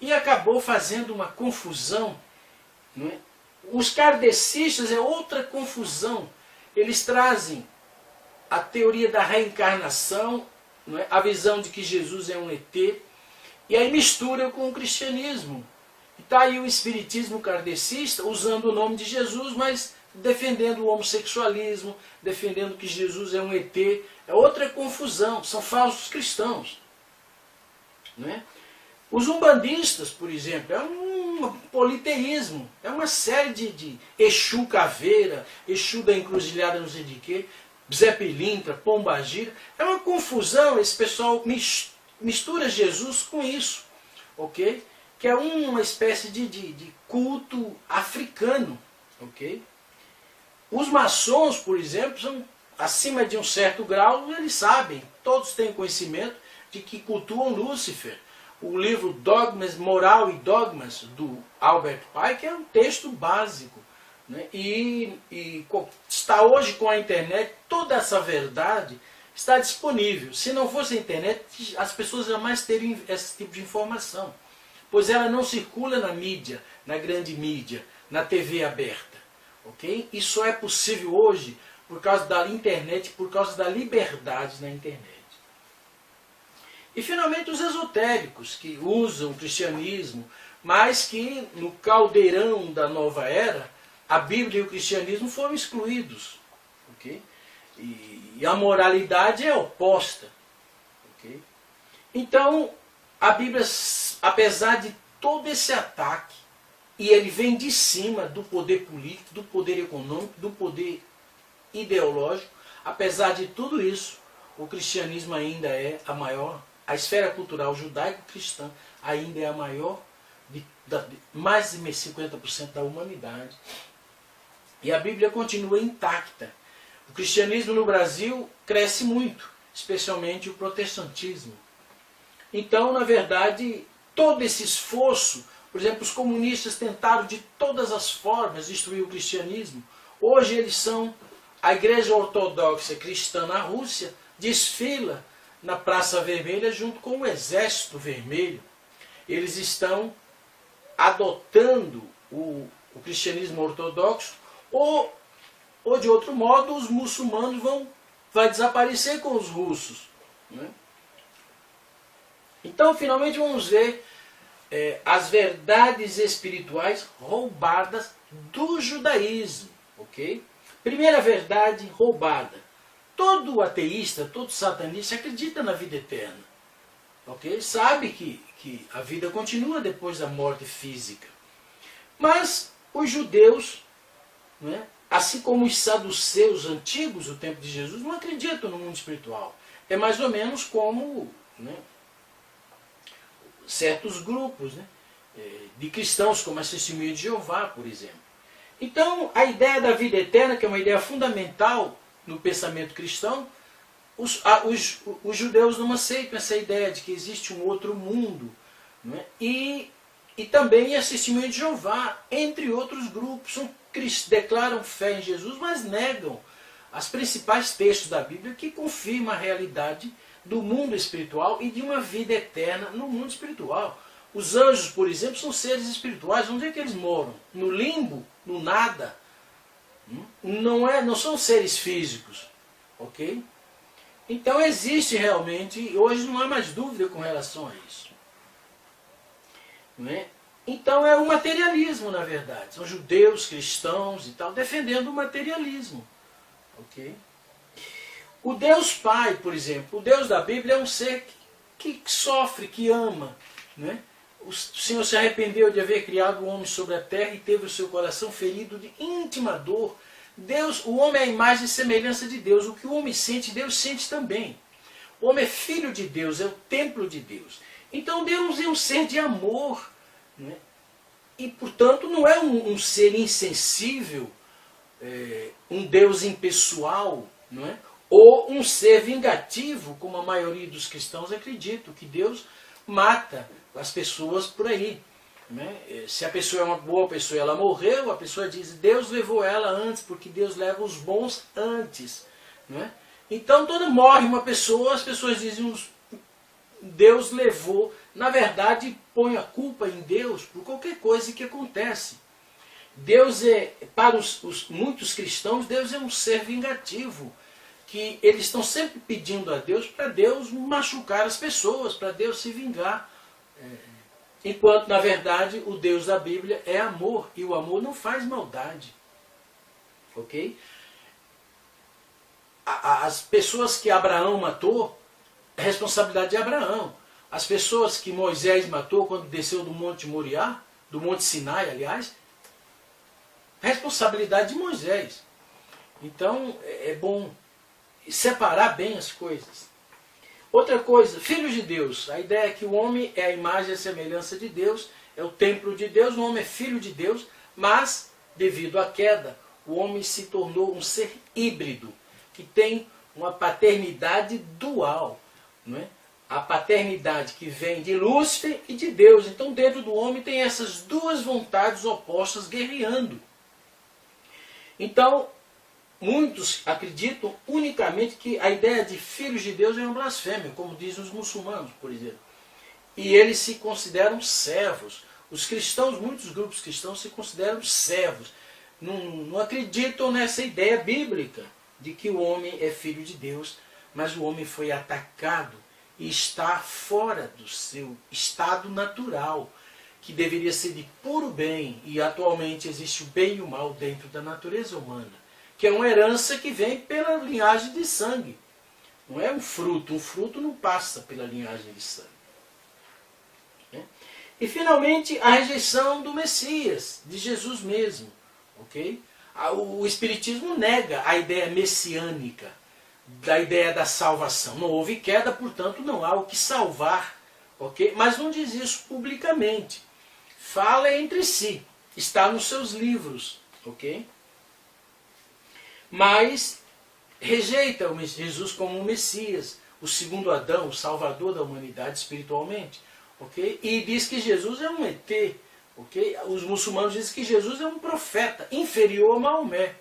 A: e acabou fazendo uma confusão. Não é? Os kardecistas é outra confusão. Eles trazem a teoria da reencarnação, não é? A visão de que Jesus é um ET, e aí misturam com o cristianismo. E está aí o espiritismo kardecista usando o nome de Jesus, mas defendendo o homossexualismo, defendendo que Jesus é um ET. É outra confusão, são falsos cristãos. Não é? Os umbandistas, por exemplo, é um politeísmo, é uma série de Exu caveira, Exu da encruzilhada não sei de quê, Zé Pilintra, Pombagira. É uma confusão, esse pessoal mistura Jesus com isso, ok? Que é uma espécie de culto africano, ok? Os maçons, por exemplo, são acima de um certo grau, eles sabem, todos têm conhecimento de que cultuam Lúcifer. O livro Dogmas, Moral e Dogmas, do Albert Pike, é um texto básico. Né? E está hoje com a internet, toda essa verdade está disponível. Se não fosse a internet, as pessoas jamais teriam esse tipo de informação. Pois ela não circula na mídia, na grande mídia, na TV aberta. Okay? Isso é possível hoje por causa da internet, por causa da liberdade na internet. E finalmente os esotéricos, que usam o cristianismo, mas que no caldeirão da nova era, a Bíblia e o cristianismo foram excluídos. Okay? E a moralidade é oposta. Okay? Então, a Bíblia, apesar de todo esse ataque, e ele vem de cima do poder político, do poder econômico, do poder ideológico, apesar de tudo isso, o cristianismo ainda é a maior, a esfera cultural judaico-cristã ainda é a maior, mais de 50% da humanidade. E a Bíblia continua intacta. O cristianismo no Brasil cresce muito, especialmente o protestantismo. Então, na verdade, todo esse esforço, por exemplo, os comunistas tentaram de todas as formas destruir o cristianismo. Hoje eles são, a Igreja Ortodoxa Cristã na Rússia desfila na Praça Vermelha junto com o Exército Vermelho. Eles estão adotando o cristianismo ortodoxo, ou de outro modo os muçulmanos vai desaparecer com os russos. Né? Então, finalmente, vamos ver as verdades espirituais roubadas do judaísmo. Okay? Primeira verdade roubada. Todo ateísta, todo satanista acredita na vida eterna. Ok? Sabe que a vida continua depois da morte física. Mas os judeus, né, assim como os saduceus antigos do tempo de Jesus, não acreditam no mundo espiritual. É mais ou menos como, né, certos grupos, né, de cristãos, como a Testemunha de Jeová, por exemplo. Então, a ideia da vida eterna, que é uma ideia fundamental no pensamento cristão, os judeus não aceitam essa ideia de que existe um outro mundo. Né? E também a Testemunha de Jeová, entre outros grupos, declaram fé em Jesus, mas negam os principais textos da Bíblia que confirmam a realidade do mundo espiritual e de uma vida eterna no mundo espiritual. Os anjos, por exemplo, são seres espirituais. Onde é que eles moram? No limbo? No nada? Não são seres físicos. Ok? Então existe realmente, hoje não há mais dúvida com relação a isso. Não é? Então é o materialismo, na verdade. São judeus, cristãos e tal, defendendo o materialismo. Ok? O Deus Pai, por exemplo, o Deus da Bíblia é um ser que sofre, que ama. Né? O Senhor se arrependeu de haver criado o homem sobre a terra e teve o seu coração ferido de íntima dor. Deus, o homem é a imagem e semelhança de Deus. O que o homem sente, Deus sente também. O homem é filho de Deus, é o templo de Deus. Então Deus é um ser de amor. Né? E, portanto, não é um ser insensível, um Deus impessoal, não é? Ou um ser vingativo, como a maioria dos cristãos acreditam, que Deus mata as pessoas por aí. Né? Se a pessoa é uma boa pessoa e ela morreu, a pessoa diz, Deus levou ela antes, porque Deus leva os bons antes. Né? Então, quando morre uma pessoa, as pessoas dizem, Deus levou. Na verdade, põe a culpa em Deus por qualquer coisa que acontece. Deus para muitos cristãos, Deus é um ser vingativo, que eles estão sempre pedindo a Deus para Deus machucar as pessoas, para Deus se vingar. Enquanto, na verdade, o Deus da Bíblia é amor, e o amor não faz maldade. Ok? As pessoas que Abraão matou, é responsabilidade de Abraão. As pessoas que Moisés matou quando desceu do Monte Moriá, do Monte Sinai, aliás, responsabilidade de Moisés. Então, é bom separar bem as coisas. Outra coisa, filhos de Deus. A ideia é que o homem é a imagem e a semelhança de Deus, é o templo de Deus, o homem é filho de Deus, mas, devido à queda, o homem se tornou um ser híbrido, que tem uma paternidade dual. Não é? A paternidade que vem de Lúcifer e de Deus. Então, dentro do homem tem essas duas vontades opostas guerreando. Então, muitos acreditam unicamente que a ideia de filhos de Deus é uma blasfêmia, como dizem os muçulmanos, por exemplo. E eles se consideram servos. Os cristãos, muitos grupos cristãos se consideram servos. Não acreditam nessa ideia bíblica de que o homem é filho de Deus, mas o homem foi atacado e está fora do seu estado natural, que deveria ser de puro bem, e atualmente existe o bem e o mal dentro da natureza humana, que é uma herança que vem pela linhagem de sangue. Não é um fruto não passa pela linhagem de sangue. E finalmente a rejeição do Messias, de Jesus mesmo. Okay? O Espiritismo nega a ideia messiânica, da ideia da salvação. Não houve queda, portanto não há o que salvar. Okay? Mas não diz isso publicamente. Fala entre si. Está nos seus livros. Okay? Mas rejeita Jesus como o Messias, o segundo Adão, o Salvador da humanidade espiritualmente. Okay? E diz que Jesus é um ET. Okay? Os muçulmanos dizem que Jesus é um profeta inferior a Maomé.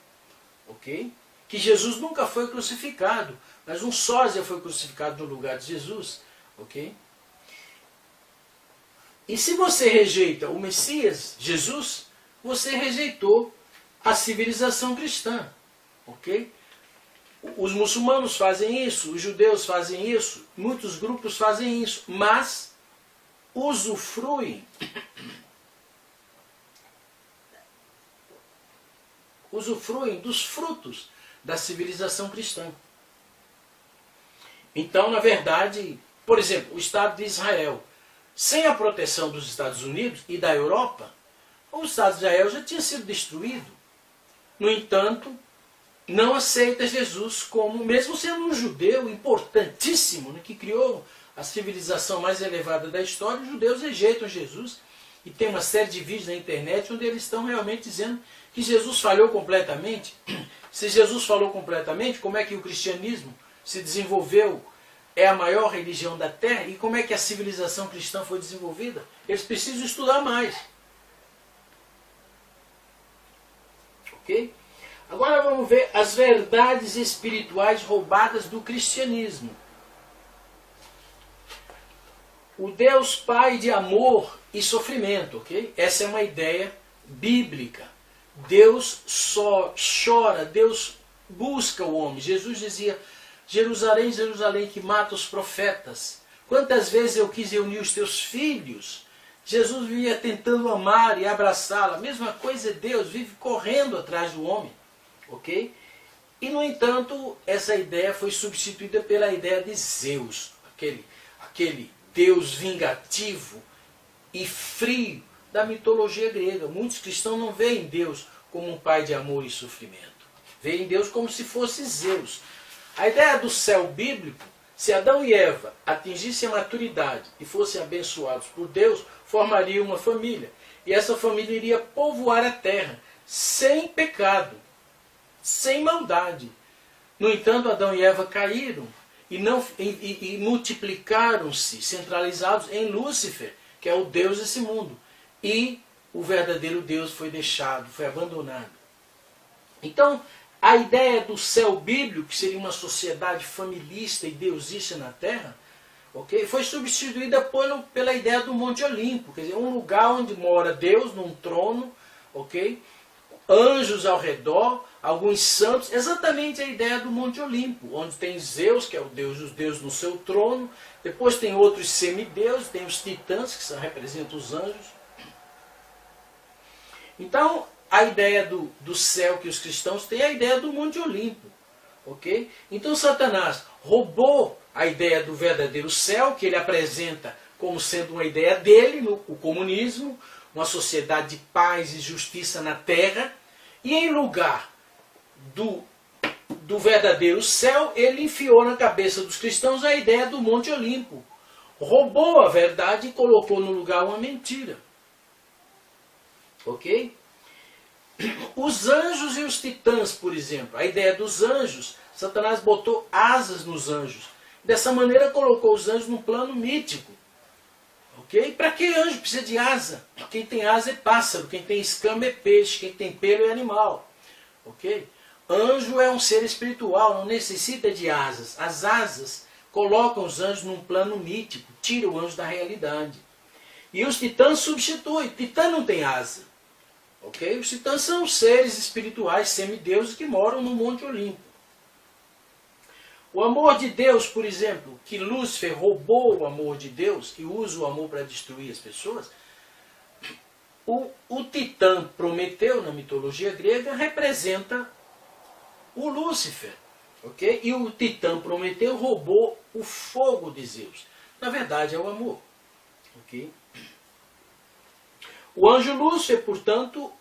A: Okay? Que Jesus nunca foi crucificado, mas um sósia foi crucificado no lugar de Jesus. Okay? E se você rejeita o Messias, Jesus, você rejeitou a civilização cristã. Okay? Os muçulmanos fazem isso, os judeus fazem isso, muitos grupos fazem isso, mas usufruem dos frutos da civilização cristã. Então, na verdade, por exemplo, o Estado de Israel, sem a proteção dos Estados Unidos e da Europa, o Estado de Israel já tinha sido destruído. No entanto, não aceita Jesus como, mesmo sendo um judeu importantíssimo, né, que criou a civilização mais elevada da história, os judeus rejeitam Jesus. E tem uma série de vídeos na internet onde eles estão realmente dizendo que Jesus falhou completamente. Se Jesus falou completamente, como é que o cristianismo se desenvolveu, é a maior religião da Terra, e como é que a civilização cristã foi desenvolvida? Eles precisam estudar mais. Ok? Agora vamos ver as verdades espirituais roubadas do cristianismo. O Deus Pai de amor e sofrimento, ok? Essa é uma ideia bíblica. Deus só chora, Deus busca o homem. Jesus dizia, Jerusalém, Jerusalém, que mata os profetas. Quantas vezes eu quis reunir os teus filhos? Jesus vivia tentando amar e abraçá-la. A mesma coisa é Deus, vive correndo atrás do homem. Ok? E, no entanto, essa ideia foi substituída pela ideia de Zeus, aquele Deus vingativo e frio da mitologia grega. Muitos cristãos não veem Deus como um pai de amor e sofrimento. Veem Deus como se fosse Zeus. A ideia do céu bíblico, se Adão e Eva atingissem a maturidade e fossem abençoados por Deus, formariam uma família. E essa família iria povoar a terra, sem pecado, sem maldade. No entanto, Adão e Eva caíram e multiplicaram-se, centralizados em Lúcifer, que é o Deus desse mundo. E o verdadeiro Deus foi deixado, foi abandonado. Então, a ideia do céu bíblico, que seria uma sociedade familista e deusista na Terra, okay, foi substituída pela ideia do Monte Olimpo, quer dizer, um lugar onde mora Deus num trono, okay, anjos ao redor, alguns santos, exatamente a ideia do Monte Olimpo, onde tem Zeus, que é o Deus dos deuses, no seu trono, depois tem outros semideuses, tem os titãs, que representam os anjos. Então, a ideia do céu que os cristãos têm é a ideia do Monte Olimpo. Okay? Então, Satanás roubou a ideia do verdadeiro céu, que ele apresenta como sendo uma ideia dele, o comunismo, uma sociedade de paz e justiça na terra, e em lugar do verdadeiro céu, ele enfiou na cabeça dos cristãos a ideia do Monte Olimpo. Roubou a verdade e colocou no lugar uma mentira. Ok? Os anjos e os titãs, por exemplo. A ideia dos anjos, Satanás botou asas nos anjos. Dessa maneira colocou os anjos num plano mítico. Ok? Para que anjo precisa de asa? Quem tem asa é pássaro, quem tem escama é peixe, quem tem pelo é animal. Ok? Anjo é um ser espiritual, não necessita de asas. As asas colocam os anjos num plano mítico, tiram o anjo da realidade. E os titãs substituem. Titã não tem asa. Okay? Os titãs são seres espirituais, semideuses, que moram no Monte Olimpo. O amor de Deus, por exemplo, que Lúcifer roubou o amor de Deus e usa o amor para destruir as pessoas, o titã Prometeu, na mitologia grega, representa o Lúcifer. Okay? E o titã Prometeu roubou o fogo de Zeus. Na verdade, é o amor. Okay? O anjo Lúcifer, portanto,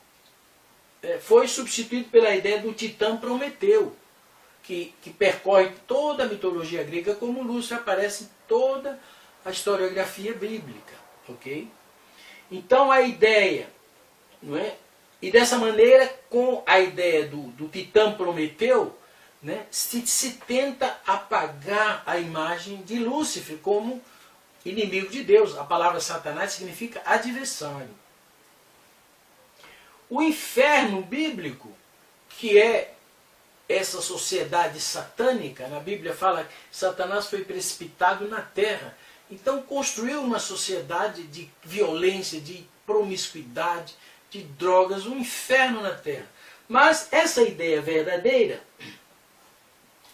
A: foi substituído pela ideia do titã Prometeu, que percorre toda a mitologia grega, como Lúcifer aparece em toda a historiografia bíblica. Okay? Então a ideia, não é? E dessa maneira, com a ideia do titã Prometeu, né, se tenta apagar a imagem de Lúcifer como inimigo de Deus. A palavra Satanás significa adversário. O inferno bíblico, que é essa sociedade satânica, na Bíblia fala que Satanás foi precipitado na terra. Então construiu uma sociedade de violência, de promiscuidade, de drogas, um inferno na terra. Mas essa ideia verdadeira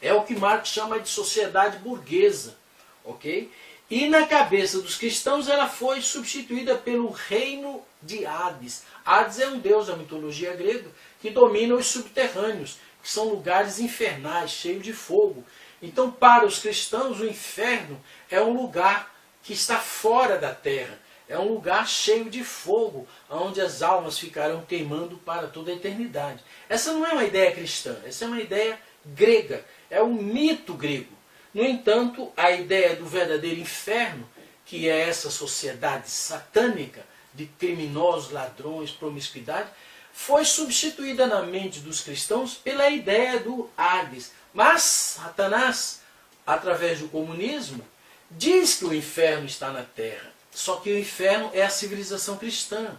A: é o que Marx chama de sociedade burguesa. Okay? E na cabeça dos cristãos ela foi substituída pelo reino de Hades. Hades é um deus da mitologia grega que domina os subterrâneos, que são lugares infernais, cheios de fogo. Então, para os cristãos, o inferno é um lugar que está fora da terra. É um lugar cheio de fogo, onde as almas ficarão queimando para toda a eternidade. Essa não é uma ideia cristã, essa é uma ideia grega, é um mito grego. No entanto, a ideia do verdadeiro inferno, que é essa sociedade satânica de criminosos, ladrões, promiscuidade, foi substituída na mente dos cristãos pela ideia do Hades. Mas Satanás, através do comunismo, diz que o inferno está na terra. Só que o inferno é a civilização cristã.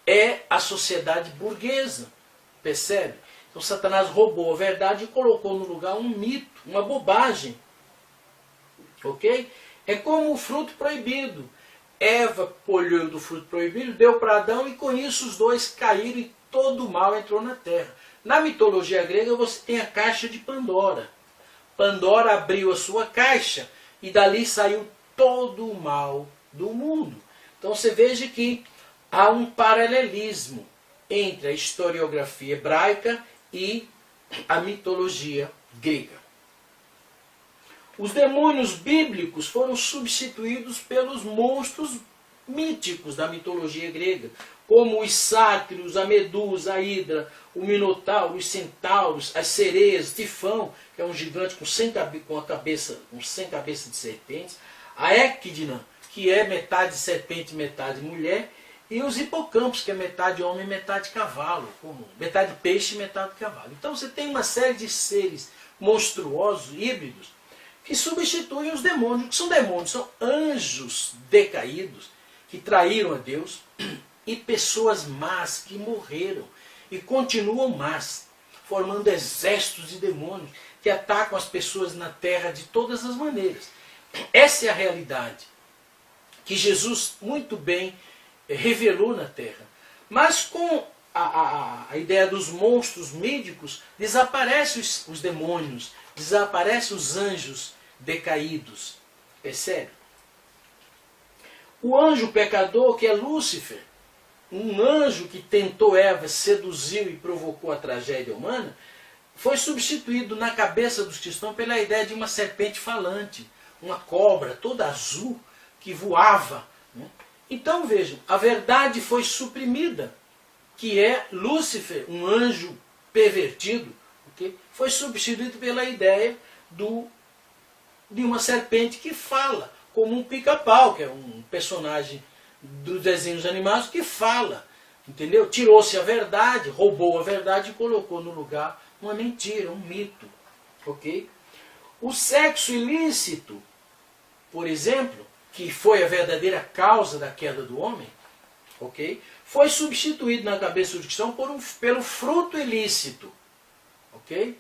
A: É a sociedade burguesa. Percebe? Então Satanás roubou a verdade e colocou no lugar um mito, uma bobagem. Ok? É como o fruto proibido. Eva colheu do fruto proibido, deu para Adão e com isso os dois caíram e todo o mal entrou na terra. Na mitologia grega você tem a caixa de Pandora. Pandora abriu a sua caixa e dali saiu todo o mal do mundo. Então você veja que há um paralelismo entre a historiografia hebraica e a mitologia grega. Os demônios bíblicos foram substituídos pelos monstros míticos da mitologia grega, como os sátiros, a medusa, a hidra, o minotauro, os centauros, as sereias, Tifão, que é um gigante com 100 cabeças de serpentes, a Equidna, que é metade serpente, metade mulher, e os hipocampos, que é metade homem e metade cavalo, como metade peixe e metade cavalo. Então você tem uma série de seres monstruosos, híbridos, que substituem os demônios. O que são demônios? São anjos decaídos, que traíram a Deus, e pessoas más que morreram e continuam más, formando exércitos de demônios que atacam as pessoas na terra de todas as maneiras. Essa é a realidade que Jesus muito bem revelou na terra. Mas com a ideia dos monstros mídicos, desaparecem os demônios, desaparecem os anjos decaídos. Percebe? O anjo pecador, que é Lúcifer, um anjo que tentou Eva, seduziu e provocou a tragédia humana, foi substituído na cabeça dos cristãos pela ideia de uma serpente falante, uma cobra toda azul que voava. Né? Então vejam, a verdade foi suprimida, que é Lúcifer, um anjo pervertido, okay? Foi substituído pela ideia de uma serpente que fala, como um pica-pau, que é um personagem dos desenhos animados que fala, entendeu? Tirou-se a verdade, roubou a verdade e colocou no lugar uma mentira, um mito, ok? O sexo ilícito, por exemplo, que foi a verdadeira causa da queda do homem, ok? Foi substituído na cabeça do cristão pelo fruto ilícito, ok?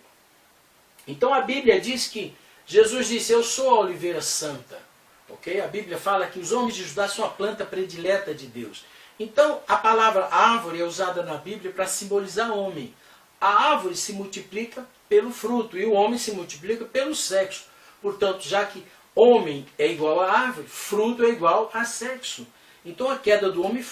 A: Então a Bíblia diz que Jesus disse: eu sou a oliveira santa. Okay? A Bíblia fala que os homens de Judá são a planta predileta de Deus. Então, a palavra árvore é usada na Bíblia para simbolizar homem. A árvore se multiplica pelo fruto e o homem se multiplica pelo sexo. Portanto, já que homem é igual a árvore, fruto é igual a sexo. Então, a queda do homem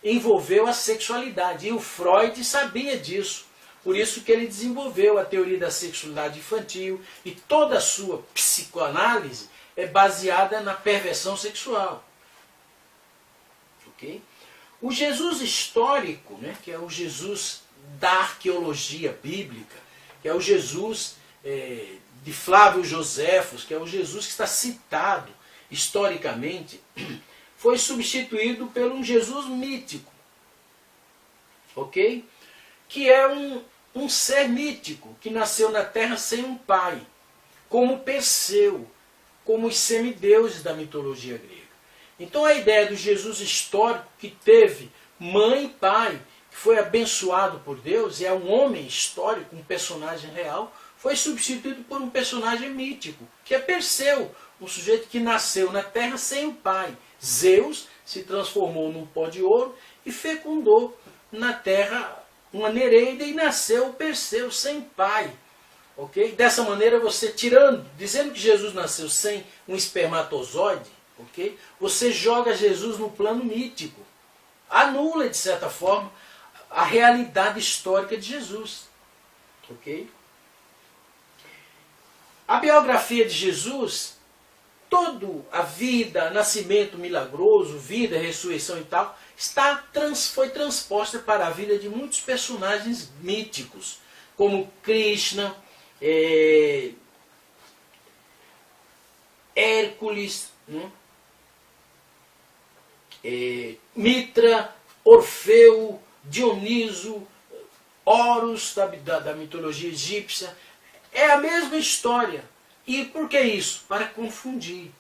A: envolveu a sexualidade. E o Freud sabia disso. Por isso que ele desenvolveu a teoria da sexualidade infantil e toda a sua psicoanálise é baseada na perversão sexual. Okay? O Jesus histórico, né, que é o Jesus da arqueologia bíblica, que é o Jesus de Flávio Joséfos, que é o Jesus que está citado historicamente, foi substituído por um Jesus mítico, ok? Que é um ser mítico que nasceu na terra sem um pai, como Perseu, como os semideuses da mitologia grega. Então a ideia do Jesus histórico que teve mãe e pai, que foi abençoado por Deus, e é um homem histórico, um personagem real, foi substituído por um personagem mítico, que é Perseu, um sujeito que nasceu na terra sem o pai. Zeus se transformou num pó de ouro e fecundou na terra uma nereida e nasceu Perseu sem pai. Okay? Dessa maneira, você dizendo que Jesus nasceu sem um espermatozoide, okay? Você joga Jesus no plano mítico. Anula, de certa forma, a realidade histórica de Jesus. Okay? A biografia de Jesus, toda a vida, nascimento milagroso, vida, ressurreição e tal, foi transposta para a vida de muitos personagens míticos, como Krishna, Hércules, né? Mitra, Orfeu, Dioniso, Horus, da mitologia egípcia. É a mesma história. E por que isso? Para confundir.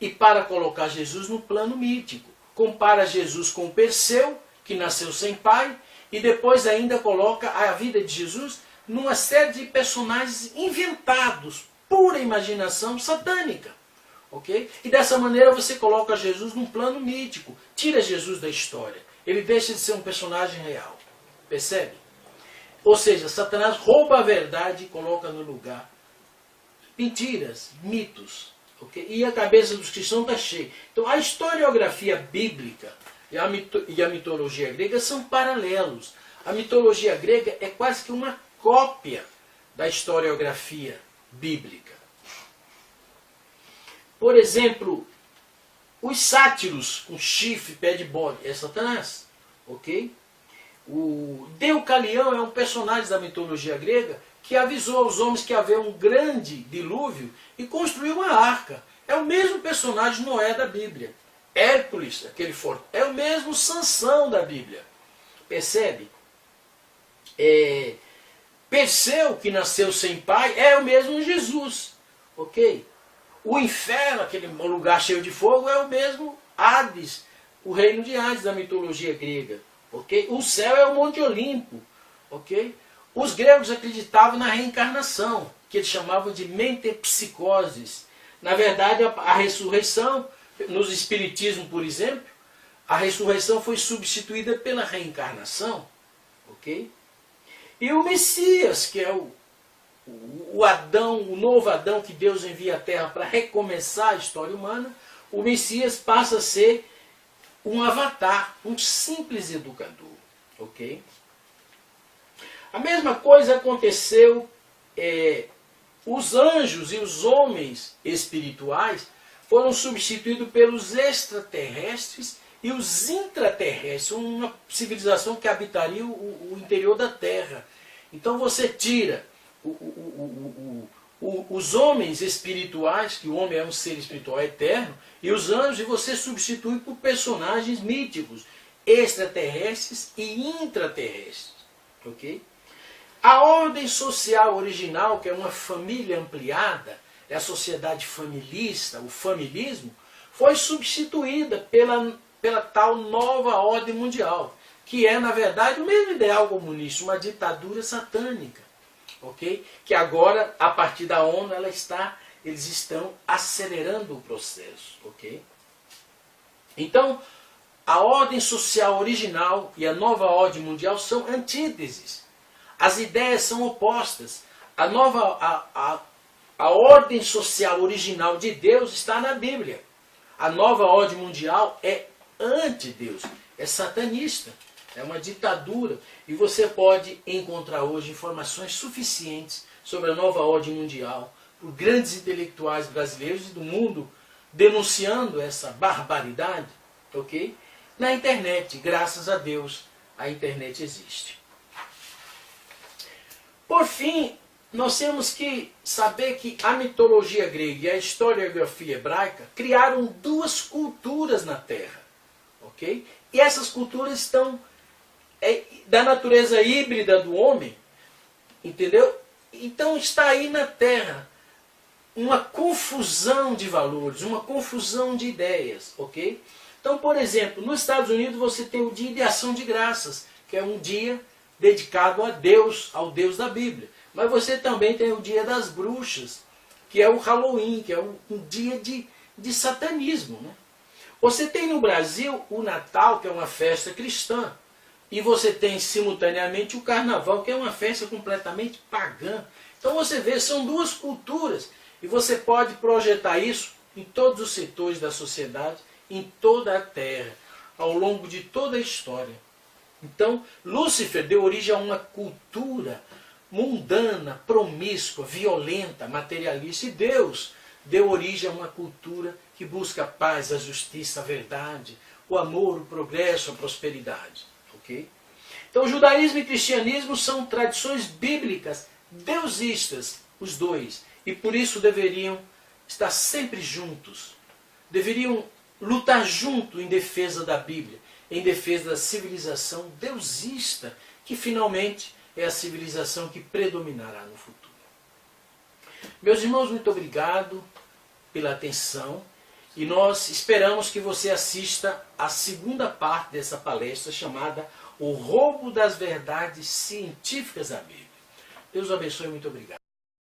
A: E para colocar Jesus no plano mítico. Compara Jesus com Perseu, que nasceu sem pai, e depois ainda coloca a vida de Jesus numa série de personagens inventados, pura imaginação satânica. Okay? E dessa maneira você coloca Jesus num plano mítico. Tira Jesus da história. Ele deixa de ser um personagem real. Percebe? Ou seja, Satanás rouba a verdade e coloca no lugar mentiras, mitos. Okay? E a cabeça dos cristãos está cheia. Então a historiografia bíblica e a mitologia grega são paralelos. A mitologia grega é quase que uma cópia da historiografia bíblica. Por exemplo, os sátiros com chifre, pé de bode, é Satanás. Ok? O Deucalião é um personagem da mitologia grega que avisou aos homens que havia um grande dilúvio e construiu uma arca. É o mesmo personagem Noé da Bíblia. Hércules, aquele forte, é o mesmo Sansão da Bíblia. Percebe? Perseu, que nasceu sem pai, é o mesmo Jesus. Ok? O inferno, aquele lugar cheio de fogo, é o mesmo Hades, o reino de Hades da mitologia grega. Okay? O céu é o Monte Olimpo. Okay? Os gregos acreditavam na reencarnação, que eles chamavam de metempsicoses. Na verdade, a ressurreição, nos espiritismo, por exemplo, a ressurreição foi substituída pela reencarnação. Okay? E o Messias, que é o Adão, o novo Adão que Deus envia à Terra para recomeçar a história humana, o Messias passa a ser um avatar, um simples educador. Ok? A mesma coisa aconteceu, os anjos e os homens espirituais foram substituídos pelos extraterrestres e os intraterrestres, uma civilização que habitaria o interior da Terra. Então você tira os homens espirituais, que o homem é um ser espiritual eterno, e os anjos, e você substitui por personagens míticos, extraterrestres e intraterrestres. Ok? A ordem social original, que é uma família ampliada, é a sociedade familista, o familismo, foi substituída pela tal nova ordem mundial, que é, na verdade, o mesmo ideal comunista, uma ditadura satânica. Okay? Que agora, a partir da ONU, eles estão acelerando o processo. Okay? Então, a ordem social original e a nova ordem mundial são antíteses. As ideias são opostas. A ordem social original de Deus está na Bíblia. A nova ordem mundial é anti-Deus, é satanista. É uma ditadura. E você pode encontrar hoje informações suficientes sobre a nova ordem mundial por grandes intelectuais brasileiros e do mundo denunciando essa barbaridade. Ok? Na internet, graças a Deus, a internet existe. Por fim, nós temos que saber que a mitologia grega e a historiografia hebraica criaram duas culturas na Terra. Ok? E essas culturas estão da natureza híbrida do homem, entendeu? Então está aí na Terra uma confusão de valores, uma confusão de ideias, ok? Então, por exemplo, nos Estados Unidos você tem o Dia de Ação de Graças, que é um dia dedicado a Deus, ao Deus da Bíblia. Mas você também tem o Dia das Bruxas, que é o Halloween, que é um dia de satanismo, né? Você tem no Brasil o Natal, que é uma festa cristã. E você tem simultaneamente o Carnaval, que é uma festa completamente pagã. Então você vê, são duas culturas. E você pode projetar isso em todos os setores da sociedade, em toda a Terra, ao longo de toda a história. Então, Lúcifer deu origem a uma cultura mundana, promíscua, violenta, materialista. E Deus deu origem a uma cultura que busca a paz, a justiça, a verdade, o amor, o progresso, a prosperidade. Ok? Então, o judaísmo e o cristianismo são tradições bíblicas, deusistas, os dois. E por isso deveriam estar sempre juntos. Deveriam lutar junto em defesa da Bíblia, em defesa da civilização deusista, que finalmente é a civilização que predominará no futuro. Meus irmãos, muito obrigado pela atenção. E nós esperamos que você assista à segunda parte dessa palestra chamada O Roubo das Verdades Científicas da Bíblia. Deus o abençoe, muito obrigado.